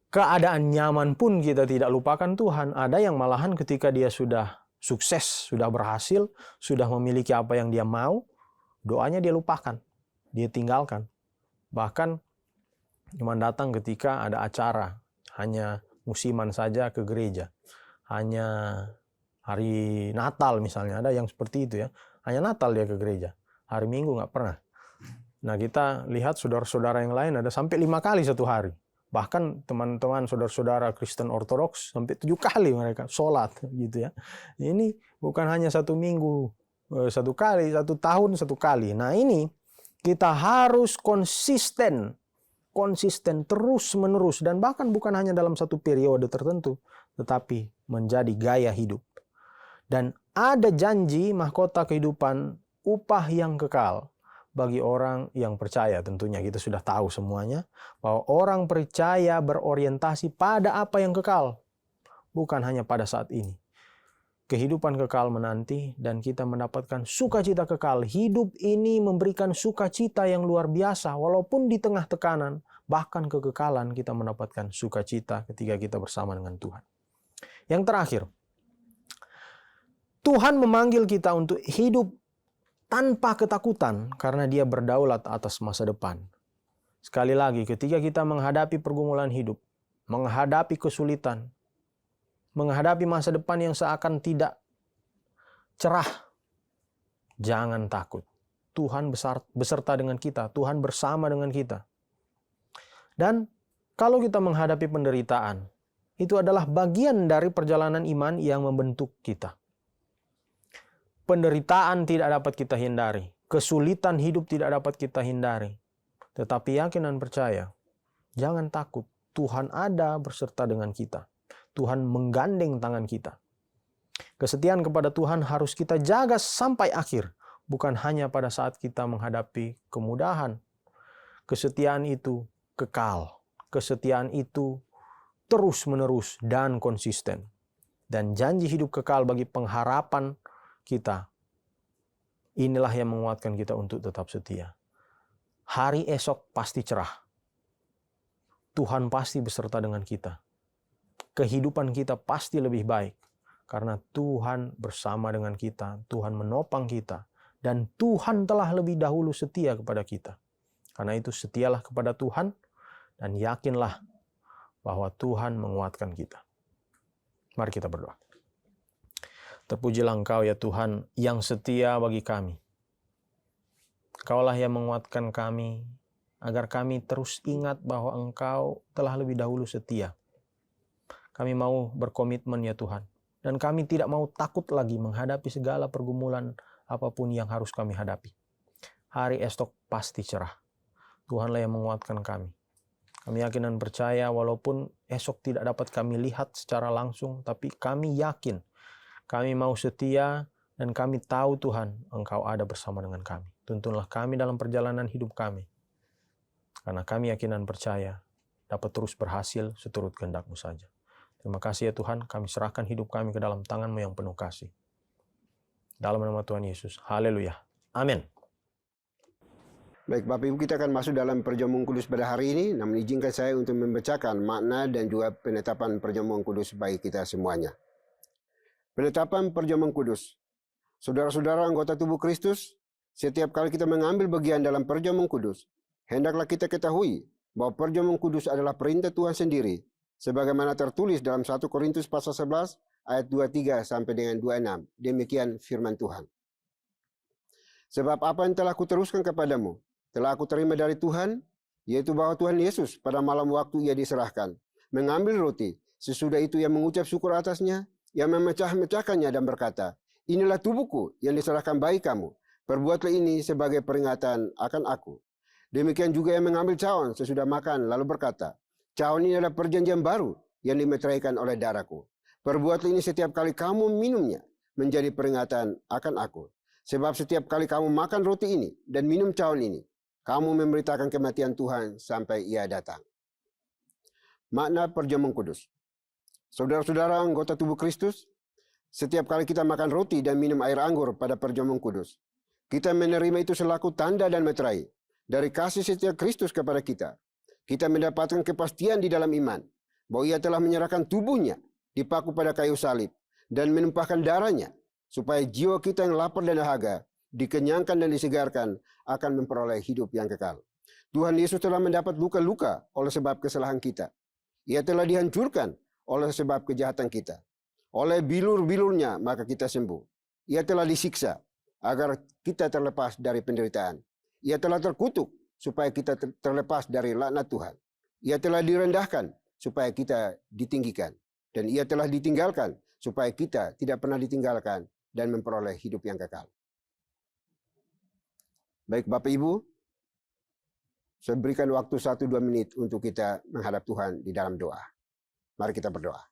S9: Keadaan nyaman pun kita tidak lupakan Tuhan. Ada yang malahan ketika dia sudah sukses, sudah berhasil, sudah memiliki apa yang dia mau, doanya dia lupakan, dia tinggalkan. Bahkan cuma datang ketika ada acara, hanya musiman saja ke gereja. Hanya hari Natal misalnya, ada yang seperti itu ya. Hanya Natal dia ke gereja, hari Minggu nggak pernah. Nah kita lihat saudara-saudara yang lain ada sampai 5 kali 1 hari. Bahkan teman-teman saudara-saudara Kristen Ortodoks sampai 7 kali mereka sholat gitu ya. Ini bukan hanya 1 minggu 1 kali, 1 tahun 1 kali. Nah ini kita harus konsisten terus menerus, dan bahkan bukan hanya dalam 1 periode tertentu, tetapi menjadi gaya hidup. Dan ada janji mahkota kehidupan, upah yang kekal bagi orang yang percaya. Tentunya kita sudah tahu semuanya bahwa orang percaya berorientasi pada apa yang kekal, bukan hanya pada saat ini. Kehidupan kekal menanti dan kita mendapatkan sukacita kekal. Hidup ini memberikan sukacita yang luar biasa walaupun di tengah tekanan, bahkan kekekalan kita mendapatkan sukacita ketika kita bersama dengan Tuhan. Yang terakhir, Tuhan memanggil kita untuk hidup tanpa ketakutan karena Dia berdaulat atas masa depan. Sekali lagi, ketika kita menghadapi pergumulan hidup, menghadapi kesulitan, menghadapi masa depan yang seakan tidak cerah, jangan takut. Tuhan beserta dengan kita, Tuhan bersama dengan kita. Dan kalau kita menghadapi penderitaan, itu adalah bagian dari perjalanan iman yang membentuk kita. Penderitaan tidak dapat kita hindari. Kesulitan hidup tidak dapat kita hindari. Tetapi yakin dan percaya, jangan takut. Tuhan ada beserta dengan kita. Tuhan menggandeng tangan kita. Kesetiaan kepada Tuhan harus kita jaga sampai akhir. Bukan hanya pada saat kita menghadapi kemudahan. Kesetiaan itu kekal. Kesetiaan itu terus-menerus dan konsisten. Dan janji hidup kekal bagi pengharapan kita, inilah yang menguatkan kita untuk tetap setia. Hari esok pasti cerah. Tuhan pasti beserta dengan kita. Kehidupan kita pasti lebih baik. Karena Tuhan bersama dengan kita. Tuhan menopang kita. Dan Tuhan telah lebih dahulu setia kepada kita. Karena itu setialah kepada Tuhan. Dan yakinlah bahwa Tuhan menguatkan kita. Mari kita berdoa. Terpujilah Engkau ya Tuhan yang setia bagi kami. Engkaulah yang menguatkan kami agar kami terus ingat bahwa Engkau telah lebih dahulu setia. Kami mau berkomitmen ya Tuhan. Dan kami tidak mau takut lagi menghadapi segala pergumulan apapun yang harus kami hadapi. Hari esok pasti cerah. Tuhanlah yang menguatkan kami. Kami yakin dan percaya walaupun esok tidak dapat kami lihat secara langsung, tapi kami yakin. Kami mau setia dan kami tahu Tuhan, Engkau ada bersama dengan kami. Tuntunlah kami dalam perjalanan hidup kami. Karena kami yakin dan percaya dapat terus berhasil seturut kehendak-Mu saja. Terima kasih ya Tuhan, kami serahkan hidup kami ke dalam tangan-Mu yang penuh kasih. Dalam nama Tuhan Yesus. Haleluya. Amin.
S10: Baik Bapak Ibu, kita akan masuk dalam perjamuan kudus pada hari ini. Namun izinkan saya untuk membacakan makna dan juga penetapan perjamuan kudus bagi kita semuanya. Penetapan perjamuan kudus. Saudara-saudara anggota tubuh Kristus, setiap kali kita mengambil bagian dalam perjamuan kudus, hendaklah kita ketahui bahwa perjamuan kudus adalah perintah Tuhan sendiri, sebagaimana tertulis dalam 1 Korintus pasal 11 ayat 23 sampai dengan 26. Demikian firman Tuhan. Sebab apa yang telah kuteruskan kepadamu, telah aku terima dari Tuhan, yaitu bahwa Tuhan Yesus pada malam waktu ia diserahkan, mengambil roti, sesudah itu ia mengucap syukur atasnya, ia memecah-mecahkannya dan berkata, inilah tubuhku yang diserahkan bagi kamu, perbuatlah ini sebagai peringatan akan aku. Demikian juga ia mengambil cawan sesudah makan, lalu berkata, cawan ini adalah perjanjian baru yang dimeteraikan oleh darahku. Perbuatlah ini setiap kali kamu minumnya, menjadi peringatan akan aku. Sebab setiap kali kamu makan roti ini dan minum cawan ini, kamu memberitakan kematian Tuhan sampai ia datang. Makna perjamuan kudus. Saudara-saudara anggota tubuh Kristus, setiap kali kita makan roti dan minum air anggur pada perjamuan kudus, kita menerima itu selaku tanda dan meterai dari kasih setia Kristus kepada kita. Kita mendapatkan kepastian di dalam iman bahwa ia telah menyerahkan tubuhnya dipaku pada kayu salib dan menumpahkan darahnya supaya jiwa kita yang lapar dan dahaga dikenyangkan dan disegarkan akan memperoleh hidup yang kekal. Tuhan Yesus telah mendapat luka-luka oleh sebab kesalahan kita. Ia telah dihancurkan oleh sebab kejahatan kita. Oleh bilur-bilurnya maka kita sembuh. Ia telah disiksa agar kita terlepas dari penderitaan. Ia telah terkutuk supaya kita terlepas dari laknat Tuhan. Ia telah direndahkan supaya kita ditinggikan. Dan ia telah ditinggalkan supaya kita tidak pernah ditinggalkan dan memperoleh hidup yang kekal. Baik Bapak Ibu, saya berikan waktu 1-2 menit untuk kita menghadap Tuhan di dalam doa. Mari kita berdoa.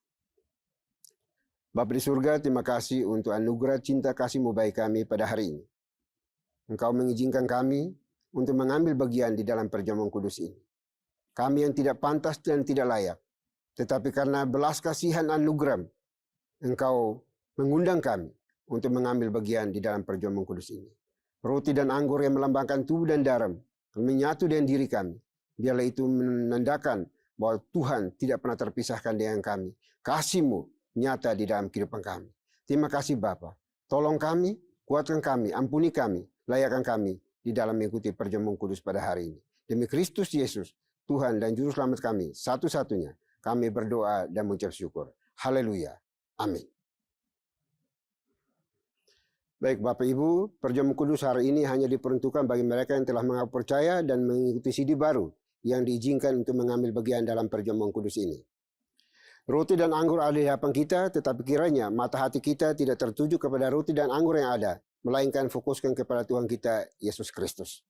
S10: Bapa di surga, terima kasih untuk anugerah cinta kasih-Mu bagi kami pada hari ini. Engkau mengizinkan kami untuk mengambil bagian di dalam perjamuan kudus ini. Kami yang tidak pantas dan tidak layak, tetapi karena belas kasihan anugerah, Engkau mengundang kami untuk mengambil bagian di dalam perjamuan kudus ini. Roti dan anggur yang melambangkan tubuh dan darah menyatu dengan diri kami. Biarlah itu menandakan bahwa Tuhan tidak pernah terpisahkan dengan kami. Kasih-Mu nyata di dalam kehidupan kami. Terima kasih Bapa. Tolong kami, kuatkan kami, ampuni kami, layakkan kami di dalam mengikuti perjamuan kudus pada hari ini. Demi Kristus Yesus, Tuhan dan Juru Selamat kami, satu-satunya, kami berdoa dan mengucap syukur. Haleluya. Amin. Baik Bapak Ibu, perjamuan kudus hari ini hanya diperuntukkan bagi mereka yang telah mengaku percaya dan mengikuti CD baru yang diizinkan untuk mengambil bagian dalam perjamuan kudus ini. Roti dan anggur ada di hadapan kita, tetapi kiranya mata hati kita tidak tertuju kepada roti dan anggur yang ada, melainkan fokuskan kepada Tuhan kita, Yesus Kristus.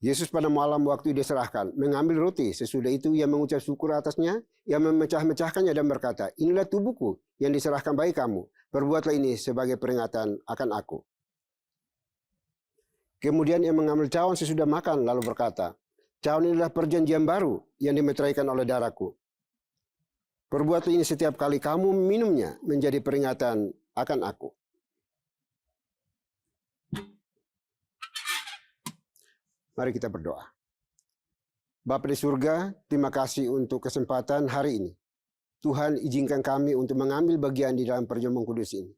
S10: Yesus pada malam waktu diserahkan, mengambil roti, sesudah itu ia mengucap syukur atasnya, ia memecah-mecahkannya dan berkata, inilah tubuhku yang diserahkan bagi kamu, perbuatlah ini sebagai peringatan akan aku. Kemudian ia mengambil cawan sesudah makan, lalu berkata, cawan inilah perjanjian baru yang dimeteraikan oleh darahku. Perbuatlah ini setiap kali kamu minumnya menjadi peringatan akan aku. Mari kita berdoa. Bapa di surga, terima kasih untuk kesempatan hari ini. Tuhan izinkan kami untuk mengambil bagian di dalam perjamuan kudus ini.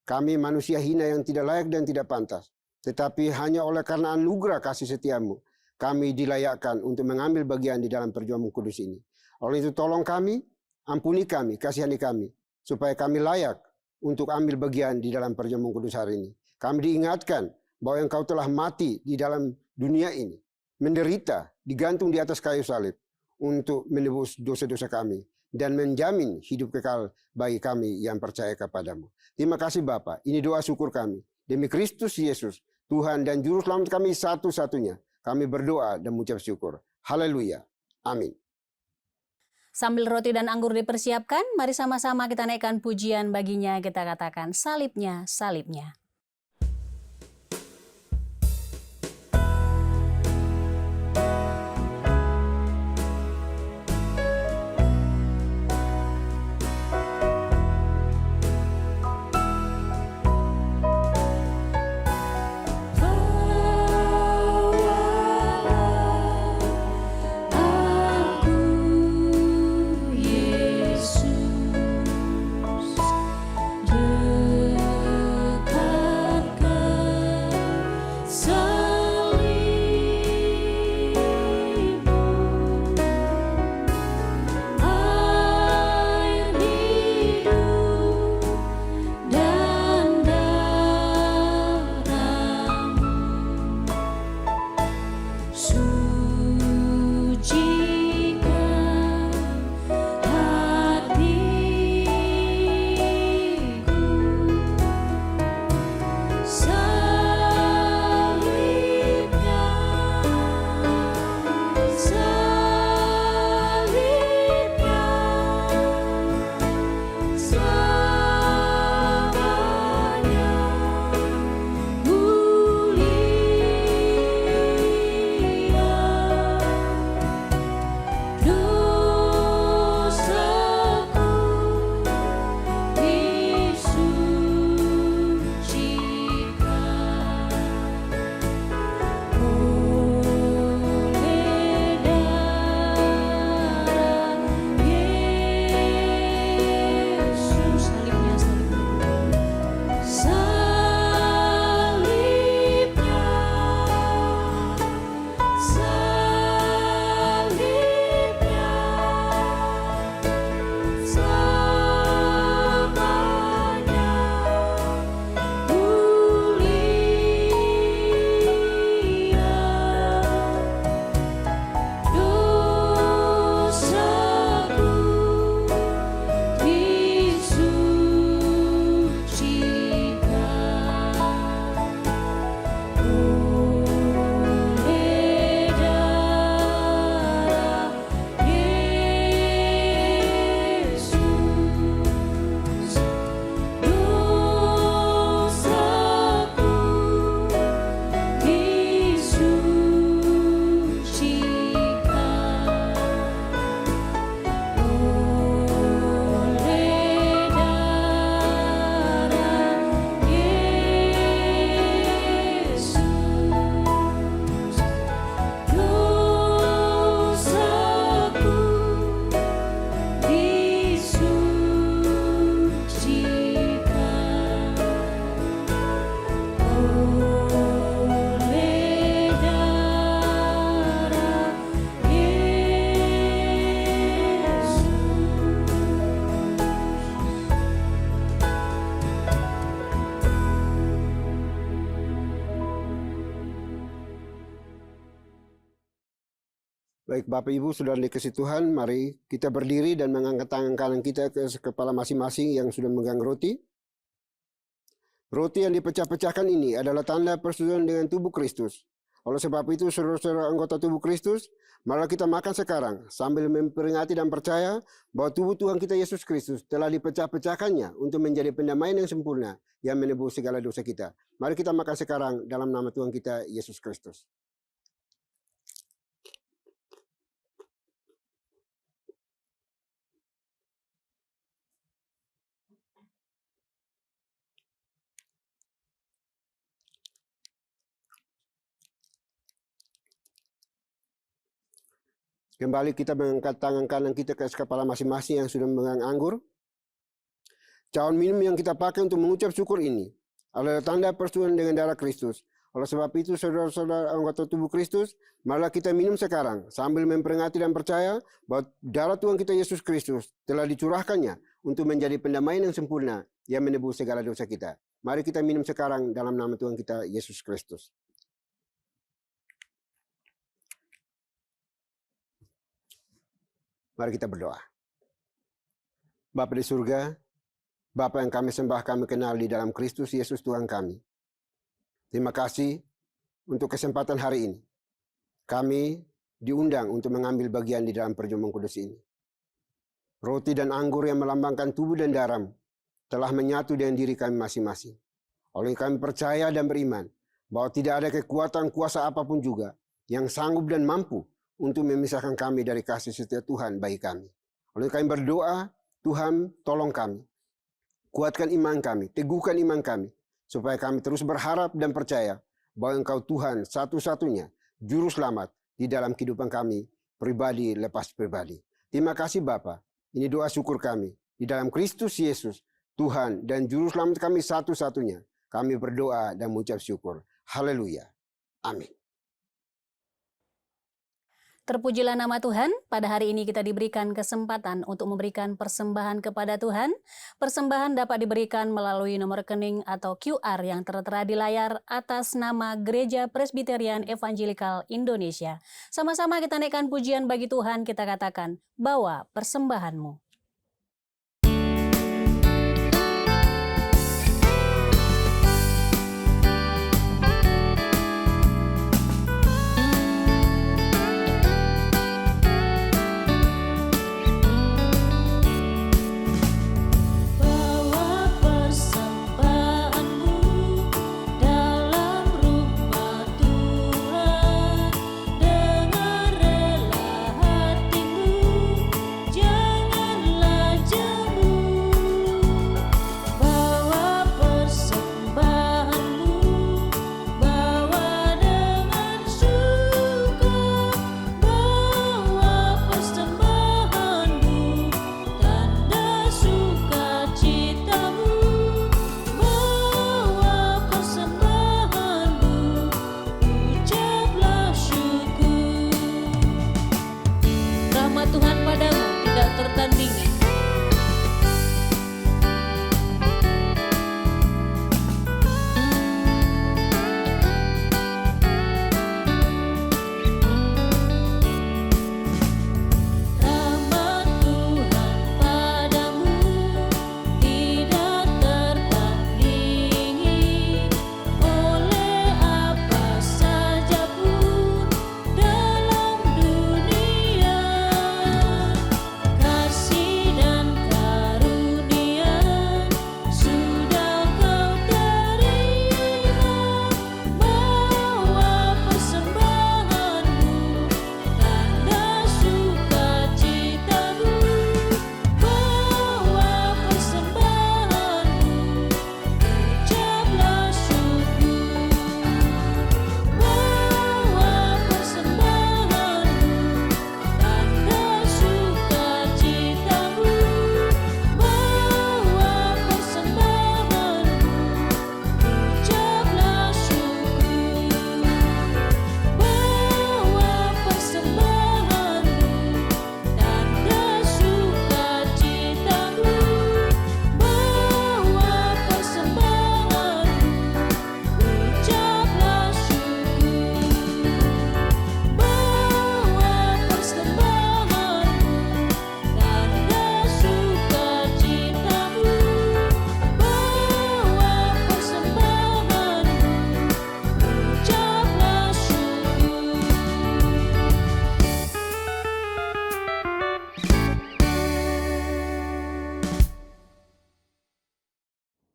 S10: Kami manusia hina yang tidak layak dan tidak pantas. Tetapi hanya oleh karena anugerah kasih setiamu, kami dilayakkan untuk mengambil bagian di dalam perjamuan kudus ini. Oleh itu tolong kami, ampuni kami, kasihani kami, supaya kami layak untuk ambil bagian di dalam perjamuan kudus hari ini. Kami diingatkan bahwa Engkau telah mati di dalam dunia ini, menderita, digantung di atas kayu salib untuk menebus dosa-dosa kami dan menjamin hidup kekal bagi kami yang percaya kepadamu. Terima kasih Bapa, ini doa syukur kami. Demi Kristus Yesus, Tuhan dan Juru Selamat kami satu-satunya, kami berdoa dan mengucap syukur. Haleluya. Amin.
S1: Sambil roti dan anggur dipersiapkan, mari sama-sama kita naikkan pujian baginya, kita katakan salibnya, salibnya.
S3: Yesus dekat
S10: Baik Bapak Ibu Saudara dikasihi Tuhan, mari kita berdiri dan mengangkat tangan kanan kita ke kepala masing-masing yang sudah memegang roti. Roti yang dipecah-pecahkan ini adalah tanda persetujuan dengan tubuh Kristus. Oleh sebab itu, saudara-saudara anggota tubuh Kristus, mari kita makan sekarang sambil memperingati dan percaya bahwa tubuh Tuhan kita Yesus Kristus telah dipecah-pecahkannya untuk menjadi pendamaian yang sempurna yang menebus segala dosa kita. Mari kita makan sekarang dalam nama Tuhan kita Yesus Kristus. Kembali kita mengangkat tangan kanan kita ke kepala masing-masing yang sudah memegang anggur. Cawan minum yang kita pakai untuk mengucap syukur ini adalah tanda persetujuan dengan darah Kristus. Oleh sebab itu, saudara-saudara anggota tubuh Kristus, marilah kita minum sekarang sambil memperingati dan percaya bahwa darah Tuhan kita Yesus Kristus telah dicurahkannya untuk menjadi pendamaian yang sempurna yang menebus segala dosa kita. Mari kita minum sekarang dalam nama Tuhan kita Yesus Kristus. Mari kita berdoa. Bapa di surga, Bapa yang kami sembah, kami kenal di dalam Kristus Yesus Tuhan kami. Terima kasih untuk kesempatan hari ini. Kami diundang untuk mengambil bagian di dalam perjamuan kudus ini. Roti dan anggur yang melambangkan tubuh dan darah telah menyatu dengan diri kami masing-masing. Oleh kami percaya dan beriman bahwa tidak ada kekuatan kuasa apapun juga yang sanggup dan mampu untuk memisahkan kami dari kasih setia Tuhan bagi kami. Oleh kami berdoa, Tuhan tolong kami. Kuatkan iman kami, teguhkan iman kami, supaya kami terus berharap dan percaya bahwa Engkau Tuhan satu-satunya juru selamat di dalam kehidupan kami, pribadi lepas pribadi. Terima kasih Bapa. Ini doa syukur kami. Di dalam Kristus Yesus, Tuhan dan juru selamat kami satu-satunya. Kami berdoa dan mengucap syukur. Haleluya. Amin.
S1: Terpujilah nama Tuhan, pada hari ini kita diberikan kesempatan untuk memberikan persembahan kepada Tuhan. Persembahan dapat diberikan melalui nomor rekening atau QR yang tertera di layar atas nama Gereja Presbyterian Evangelikal Indonesia. Sama-sama kita naikkan pujian bagi Tuhan, kita katakan, bawa persembahanmu.
S3: Kasih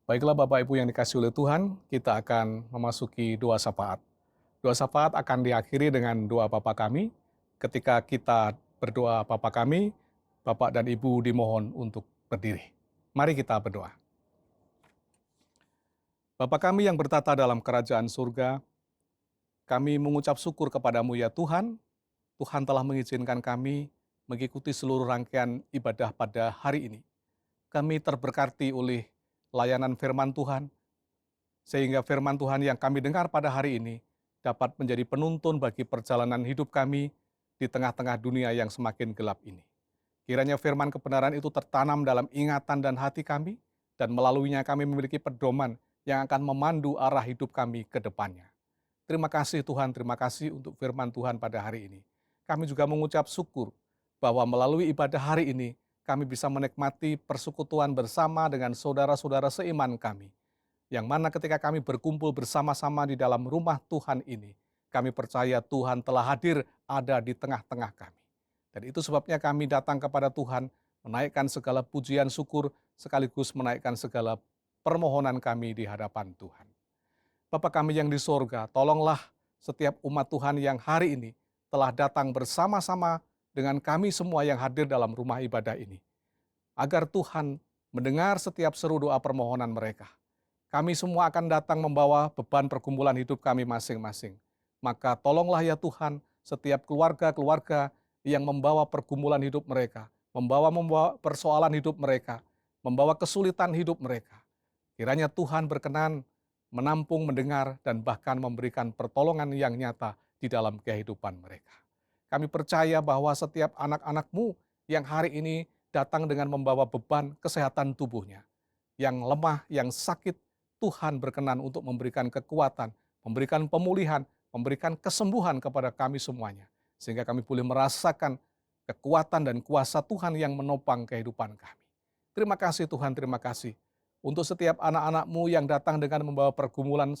S2: Baiklah Bapak Ibu yang dikasihi oleh Tuhan, kita akan memasuki doa syafaat. Doa syafaat akan diakhiri dengan doa Bapa kami. Ketika kita berdoa Bapa kami, Bapak dan Ibu dimohon untuk berdiri. Mari kita berdoa. Bapa kami yang bertata dalam kerajaan surga, kami mengucap syukur kepadamu ya Tuhan. Tuhan telah mengizinkan kami mengikuti seluruh rangkaian ibadah pada hari ini. Kami terberkati oleh layanan firman Tuhan, sehingga firman Tuhan yang kami dengar pada hari ini dapat menjadi penuntun bagi perjalanan hidup kami di tengah-tengah dunia yang semakin gelap ini. Kiranya firman kebenaran itu tertanam dalam ingatan dan hati kami, dan melaluinya kami memiliki pedoman yang akan memandu arah hidup kami ke depannya. Terima kasih Tuhan, terima kasih untuk firman Tuhan pada hari ini. Kami juga mengucap syukur bahwa melalui ibadah hari ini, kami bisa menikmati persekutuan bersama dengan saudara-saudara seiman kami, yang mana ketika kami berkumpul bersama-sama di dalam rumah Tuhan ini, kami percaya Tuhan telah hadir ada di tengah-tengah kami. Dan itu sebabnya kami datang kepada Tuhan, menaikkan segala pujian syukur, sekaligus menaikkan segala permohonan kami di hadapan Tuhan. Bapa kami yang di sorga, tolonglah setiap umat Tuhan yang hari ini telah datang bersama-sama dengan kami semua yang hadir dalam rumah ibadah ini, agar Tuhan mendengar setiap seru doa permohonan mereka. Kami semua akan datang membawa beban pergumulan hidup kami masing-masing. Maka tolonglah ya Tuhan, setiap keluarga-keluarga yang membawa pergumulan hidup mereka, membawa persoalan hidup mereka, membawa kesulitan hidup mereka. Kiranya Tuhan berkenan menampung, mendengar, dan bahkan memberikan pertolongan yang nyata di dalam kehidupan mereka. Kami percaya bahwa setiap anak-anak-Mu yang hari ini datang dengan membawa beban kesehatan tubuhnya, yang lemah, yang sakit, Tuhan berkenan untuk memberikan kekuatan, memberikan pemulihan, memberikan kesembuhan kepada kami semuanya, sehingga kami boleh merasakan kekuatan dan kuasa Tuhan yang menopang kehidupan kami. Terima kasih Tuhan, terima kasih untuk setiap anak-anak-Mu yang datang dengan membawa pergumulan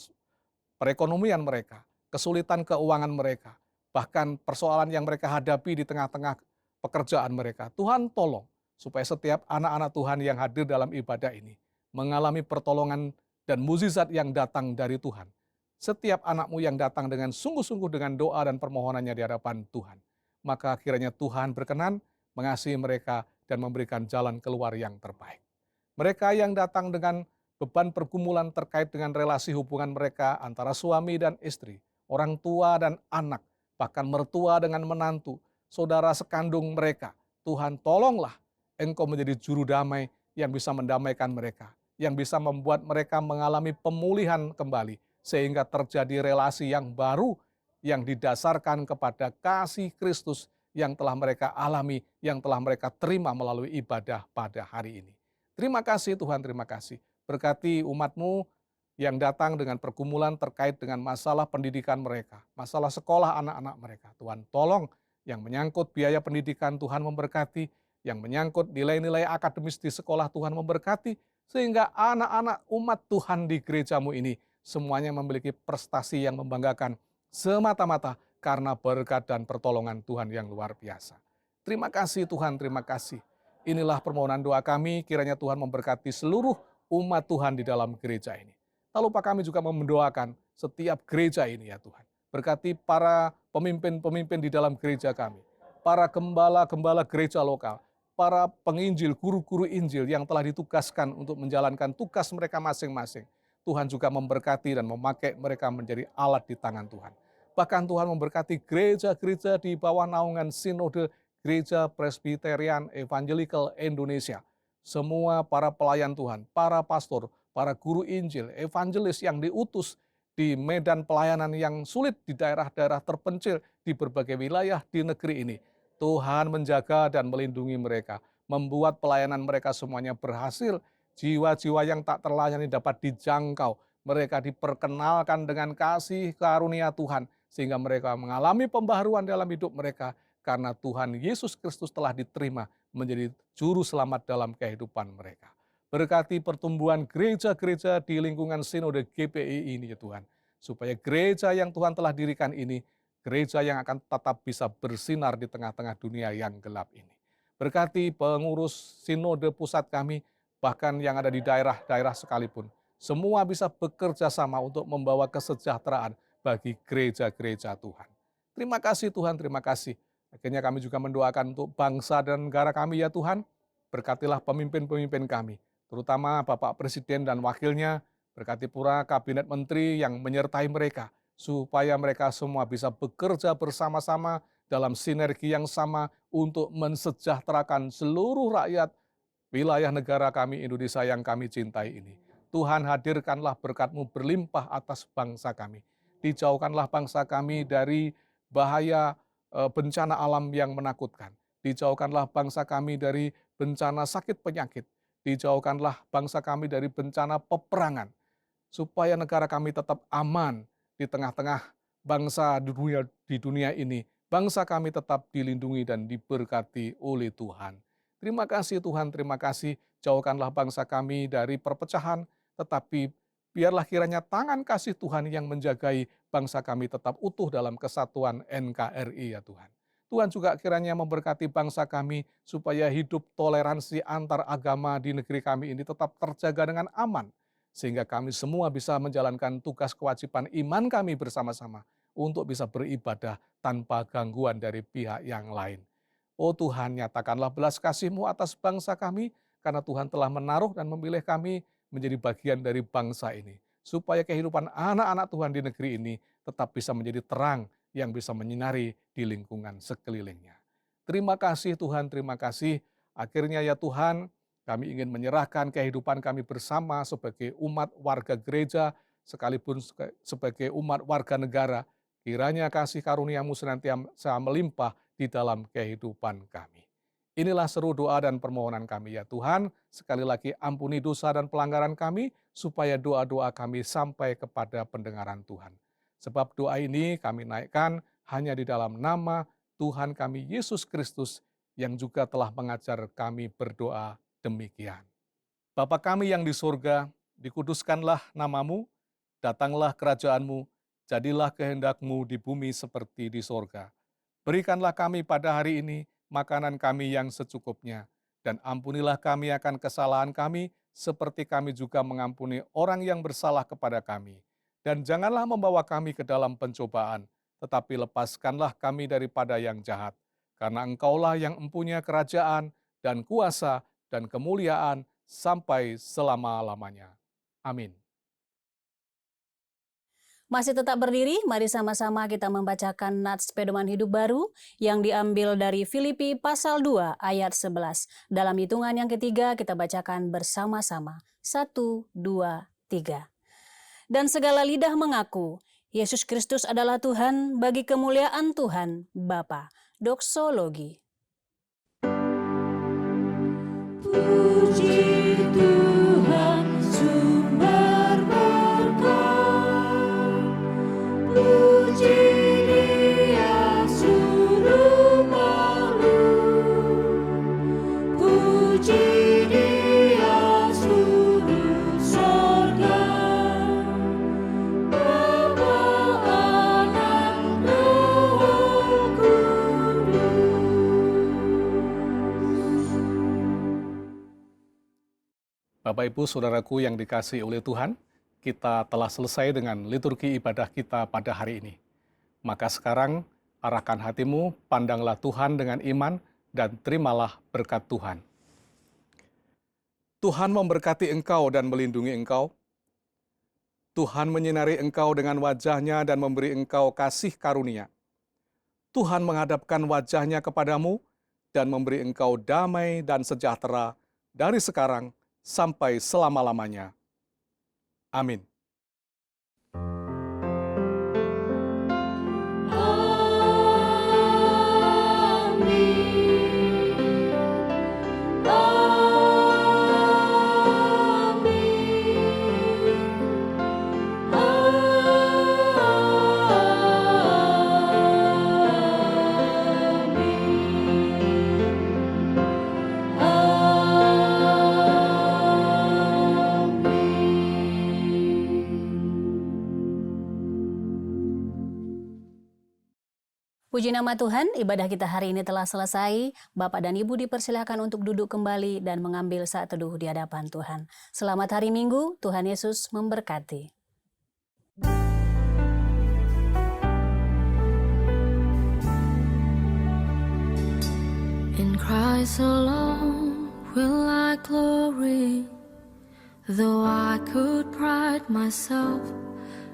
S2: perekonomian mereka, kesulitan keuangan mereka, bahkan persoalan yang mereka hadapi di tengah-tengah pekerjaan mereka. Tuhan tolong supaya setiap anak-anak Tuhan yang hadir dalam ibadah ini mengalami pertolongan dan mukjizat yang datang dari Tuhan. Setiap anak-Mu yang datang dengan sungguh-sungguh dengan doa dan permohonannya di hadapan Tuhan, maka kiranya Tuhan berkenan mengasihi mereka dan memberikan jalan keluar yang terbaik. Mereka yang datang dengan beban pergumulan terkait dengan relasi hubungan mereka antara suami dan istri, orang tua dan anak, bahkan mertua dengan menantu, saudara sekandung mereka. Tuhan tolonglah Engkau menjadi juru damai yang bisa mendamaikan mereka, yang bisa membuat mereka mengalami pemulihan kembali, sehingga terjadi relasi yang baru yang didasarkan kepada kasih Kristus yang telah mereka alami, yang telah mereka terima melalui ibadah pada hari ini. Terima kasih Tuhan, terima kasih. Berkati umat-Mu yang datang dengan pergumulan terkait dengan masalah pendidikan mereka, masalah sekolah anak-anak mereka. Tuhan tolong yang menyangkut biaya pendidikan Tuhan memberkati, yang menyangkut nilai-nilai akademis di sekolah Tuhan memberkati, sehingga anak-anak umat Tuhan di gereja-Mu ini semuanya memiliki prestasi yang membanggakan semata-mata karena berkat dan pertolongan Tuhan yang luar biasa. Terima kasih Tuhan, terima kasih. Inilah permohonan doa kami, kiranya Tuhan memberkati seluruh umat Tuhan di dalam gereja ini. Tak lupa kami juga mendoakan setiap gereja ini ya Tuhan. Berkati para pemimpin-pemimpin di dalam gereja kami, para gembala-gembala gereja lokal, para penginjil, guru-guru Injil yang telah ditugaskan untuk menjalankan tugas mereka masing-masing. Tuhan juga memberkati dan memakai mereka menjadi alat di tangan Tuhan. Bahkan Tuhan memberkati gereja-gereja di bawah naungan Sinode Gereja Presbyterian Evangelical Indonesia. Semua para pelayan Tuhan, para pastor, para guru Injil, evangelis yang diutus di medan pelayanan yang sulit di daerah-daerah terpencil di berbagai wilayah di negeri ini. Tuhan menjaga dan melindungi mereka, membuat pelayanan mereka semuanya berhasil. Jiwa-jiwa yang tak terlayani dapat dijangkau, mereka diperkenalkan dengan kasih karunia Tuhan, sehingga mereka mengalami pembaharuan dalam hidup mereka, karena Tuhan Yesus Kristus telah diterima menjadi juru selamat dalam kehidupan mereka. Berkati pertumbuhan gereja-gereja di lingkungan Sinode GPI ini ya Tuhan, supaya gereja yang Tuhan telah dirikan ini, gereja yang akan tetap bisa bersinar di tengah-tengah dunia yang gelap ini. Berkati pengurus Sinode pusat kami, bahkan yang ada di daerah-daerah sekalipun. Semua bisa bekerja sama untuk membawa kesejahteraan bagi gereja-gereja Tuhan. Terima kasih Tuhan, terima kasih. Akhirnya kami juga mendoakan untuk bangsa dan negara kami ya Tuhan. Berkatilah pemimpin-pemimpin kami, terutama Bapak Presiden dan Wakilnya, berkati pula kabinet menteri yang menyertai mereka, supaya mereka semua bisa bekerja bersama-sama dalam sinergi yang sama untuk mensejahterakan seluruh rakyat wilayah negara kami Indonesia yang kami cintai ini. Tuhan, hadirkanlah berkat-Mu berlimpah atas bangsa kami. Dijauhkanlah bangsa kami dari bahaya bencana alam yang menakutkan. Dijauhkanlah bangsa kami dari bencana sakit penyakit. Dijauhkanlah bangsa kami dari bencana peperangan. Supaya negara kami tetap aman di tengah-tengah bangsa di dunia ini. Bangsa kami tetap dilindungi dan diberkati oleh Tuhan. Terima kasih Tuhan, terima kasih. Jauhkanlah bangsa kami dari perpecahan, tetapi biarlah kiranya tangan kasih Tuhan yang menjagai bangsa kami tetap utuh dalam kesatuan NKRI ya Tuhan. Tuhan juga kiranya memberkati bangsa kami supaya hidup toleransi antar agama di negeri kami ini tetap terjaga dengan aman. Sehingga kami semua bisa menjalankan tugas kewajiban iman kami bersama-sama untuk bisa beribadah tanpa gangguan dari pihak yang lain. Oh Tuhan, nyatakanlah belas kasih-Mu atas bangsa kami, karena Tuhan telah menaruh dan memilih kami menjadi bagian dari bangsa ini. Supaya kehidupan anak-anak Tuhan di negeri ini tetap bisa menjadi terang yang bisa menyinari di lingkungan sekelilingnya. Terima kasih Tuhan, terima kasih. Akhirnya ya Tuhan, kami ingin menyerahkan kehidupan kami bersama sebagai umat warga gereja, sekalipun sebagai umat warga negara. Kiranya kasih karunia-Mu senantiasa melimpah di dalam kehidupan kami. Inilah seru doa dan permohonan kami ya Tuhan. Sekali lagi ampuni dosa dan pelanggaran kami, supaya doa-doa kami sampai kepada pendengaran Tuhan. Sebab doa ini kami naikkan hanya di dalam nama Tuhan kami Yesus Kristus, yang juga telah mengajar kami berdoa demikian. Bapa kami yang di surga, dikuduskanlah nama-Mu, datanglah kerajaan-Mu, jadilah kehendak-Mu di bumi seperti di surga. Berikanlah kami pada hari ini makanan kami yang secukupnya, dan ampunilah kami akan kesalahan kami, seperti kami juga mengampuni orang yang bersalah kepada kami. Dan janganlah membawa kami ke dalam pencobaan, tetapi lepaskanlah kami daripada yang jahat. Karena Engkaulah yang empunya kerajaan dan kuasa dan kemuliaan sampai selama-lamanya. Amin.
S1: Masih tetap berdiri, mari sama-sama kita membacakan nats pedoman hidup baru yang diambil dari Filipi pasal 2 ayat 11. Dalam hitungan yang ketiga kita bacakan bersama-sama. 1, 2, 3. Dan segala lidah mengaku, Yesus Kristus adalah Tuhan bagi kemuliaan Tuhan Bapa. Doksologi.
S3: Puji Tuhan sumber berkat, puji Dia suruh makhluk, puji Dia suruh sorga, Bapa, Anak, Roh Kudus.
S2: Bapak, Ibu, Saudaraku yang dikasihi oleh Tuhan, kita telah selesai dengan liturgi ibadah kita pada hari ini. Maka sekarang, arahkan hatimu, pandanglah Tuhan dengan iman, dan terimalah berkat Tuhan. Tuhan memberkati engkau dan melindungi engkau. Tuhan menyinari engkau dengan wajah-Nya dan memberi engkau kasih karunia. Tuhan menghadapkan wajah-Nya kepadamu dan memberi engkau damai dan sejahtera dari sekarang sampai selama-lamanya. Amin.
S1: Puji nama Tuhan, ibadah kita hari ini telah selesai. Bapak dan Ibu dipersilahkan untuk duduk kembali dan mengambil saat teduh di hadapan Tuhan. Selamat hari Minggu, Tuhan Yesus memberkati.
S3: In Christ alone will I glory, though I could pride myself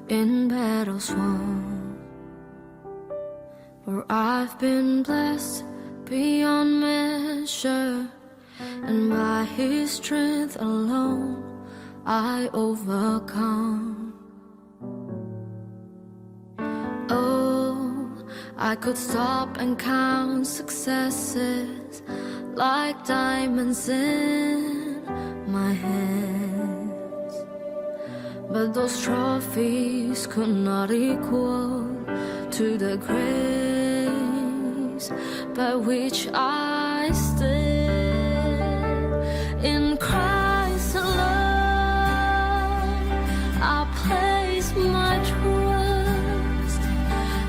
S3: in battles won. For I've been blessed beyond measure, and by His strength alone I overcome. Oh, I could stop and count successes like diamonds in my hands, but those trophies could not equal to the grace by which I stand. In Christ alone I place my trust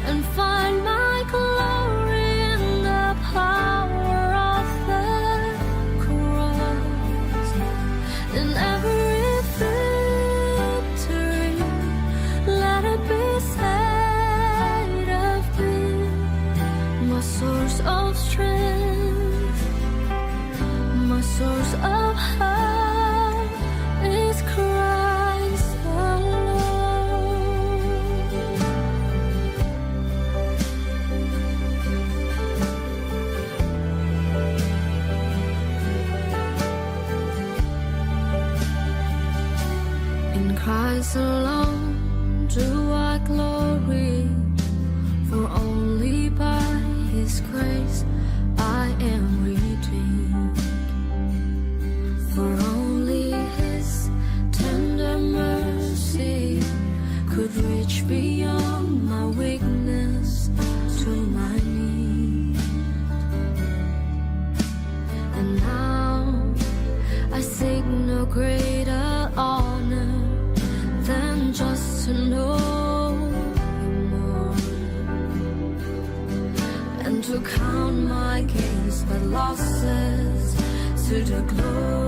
S3: and find my glory in the power of the cross. In every victory, let it be said of me, my source of strength, my source of hope is Christ alone. In Christ alone do I glory, for only by His grace I am redeemed. For only His tender mercy could reach beyond my weakness to my need. And now I seek no greater honor than just to know Him more, and to count my gains but losses to the glory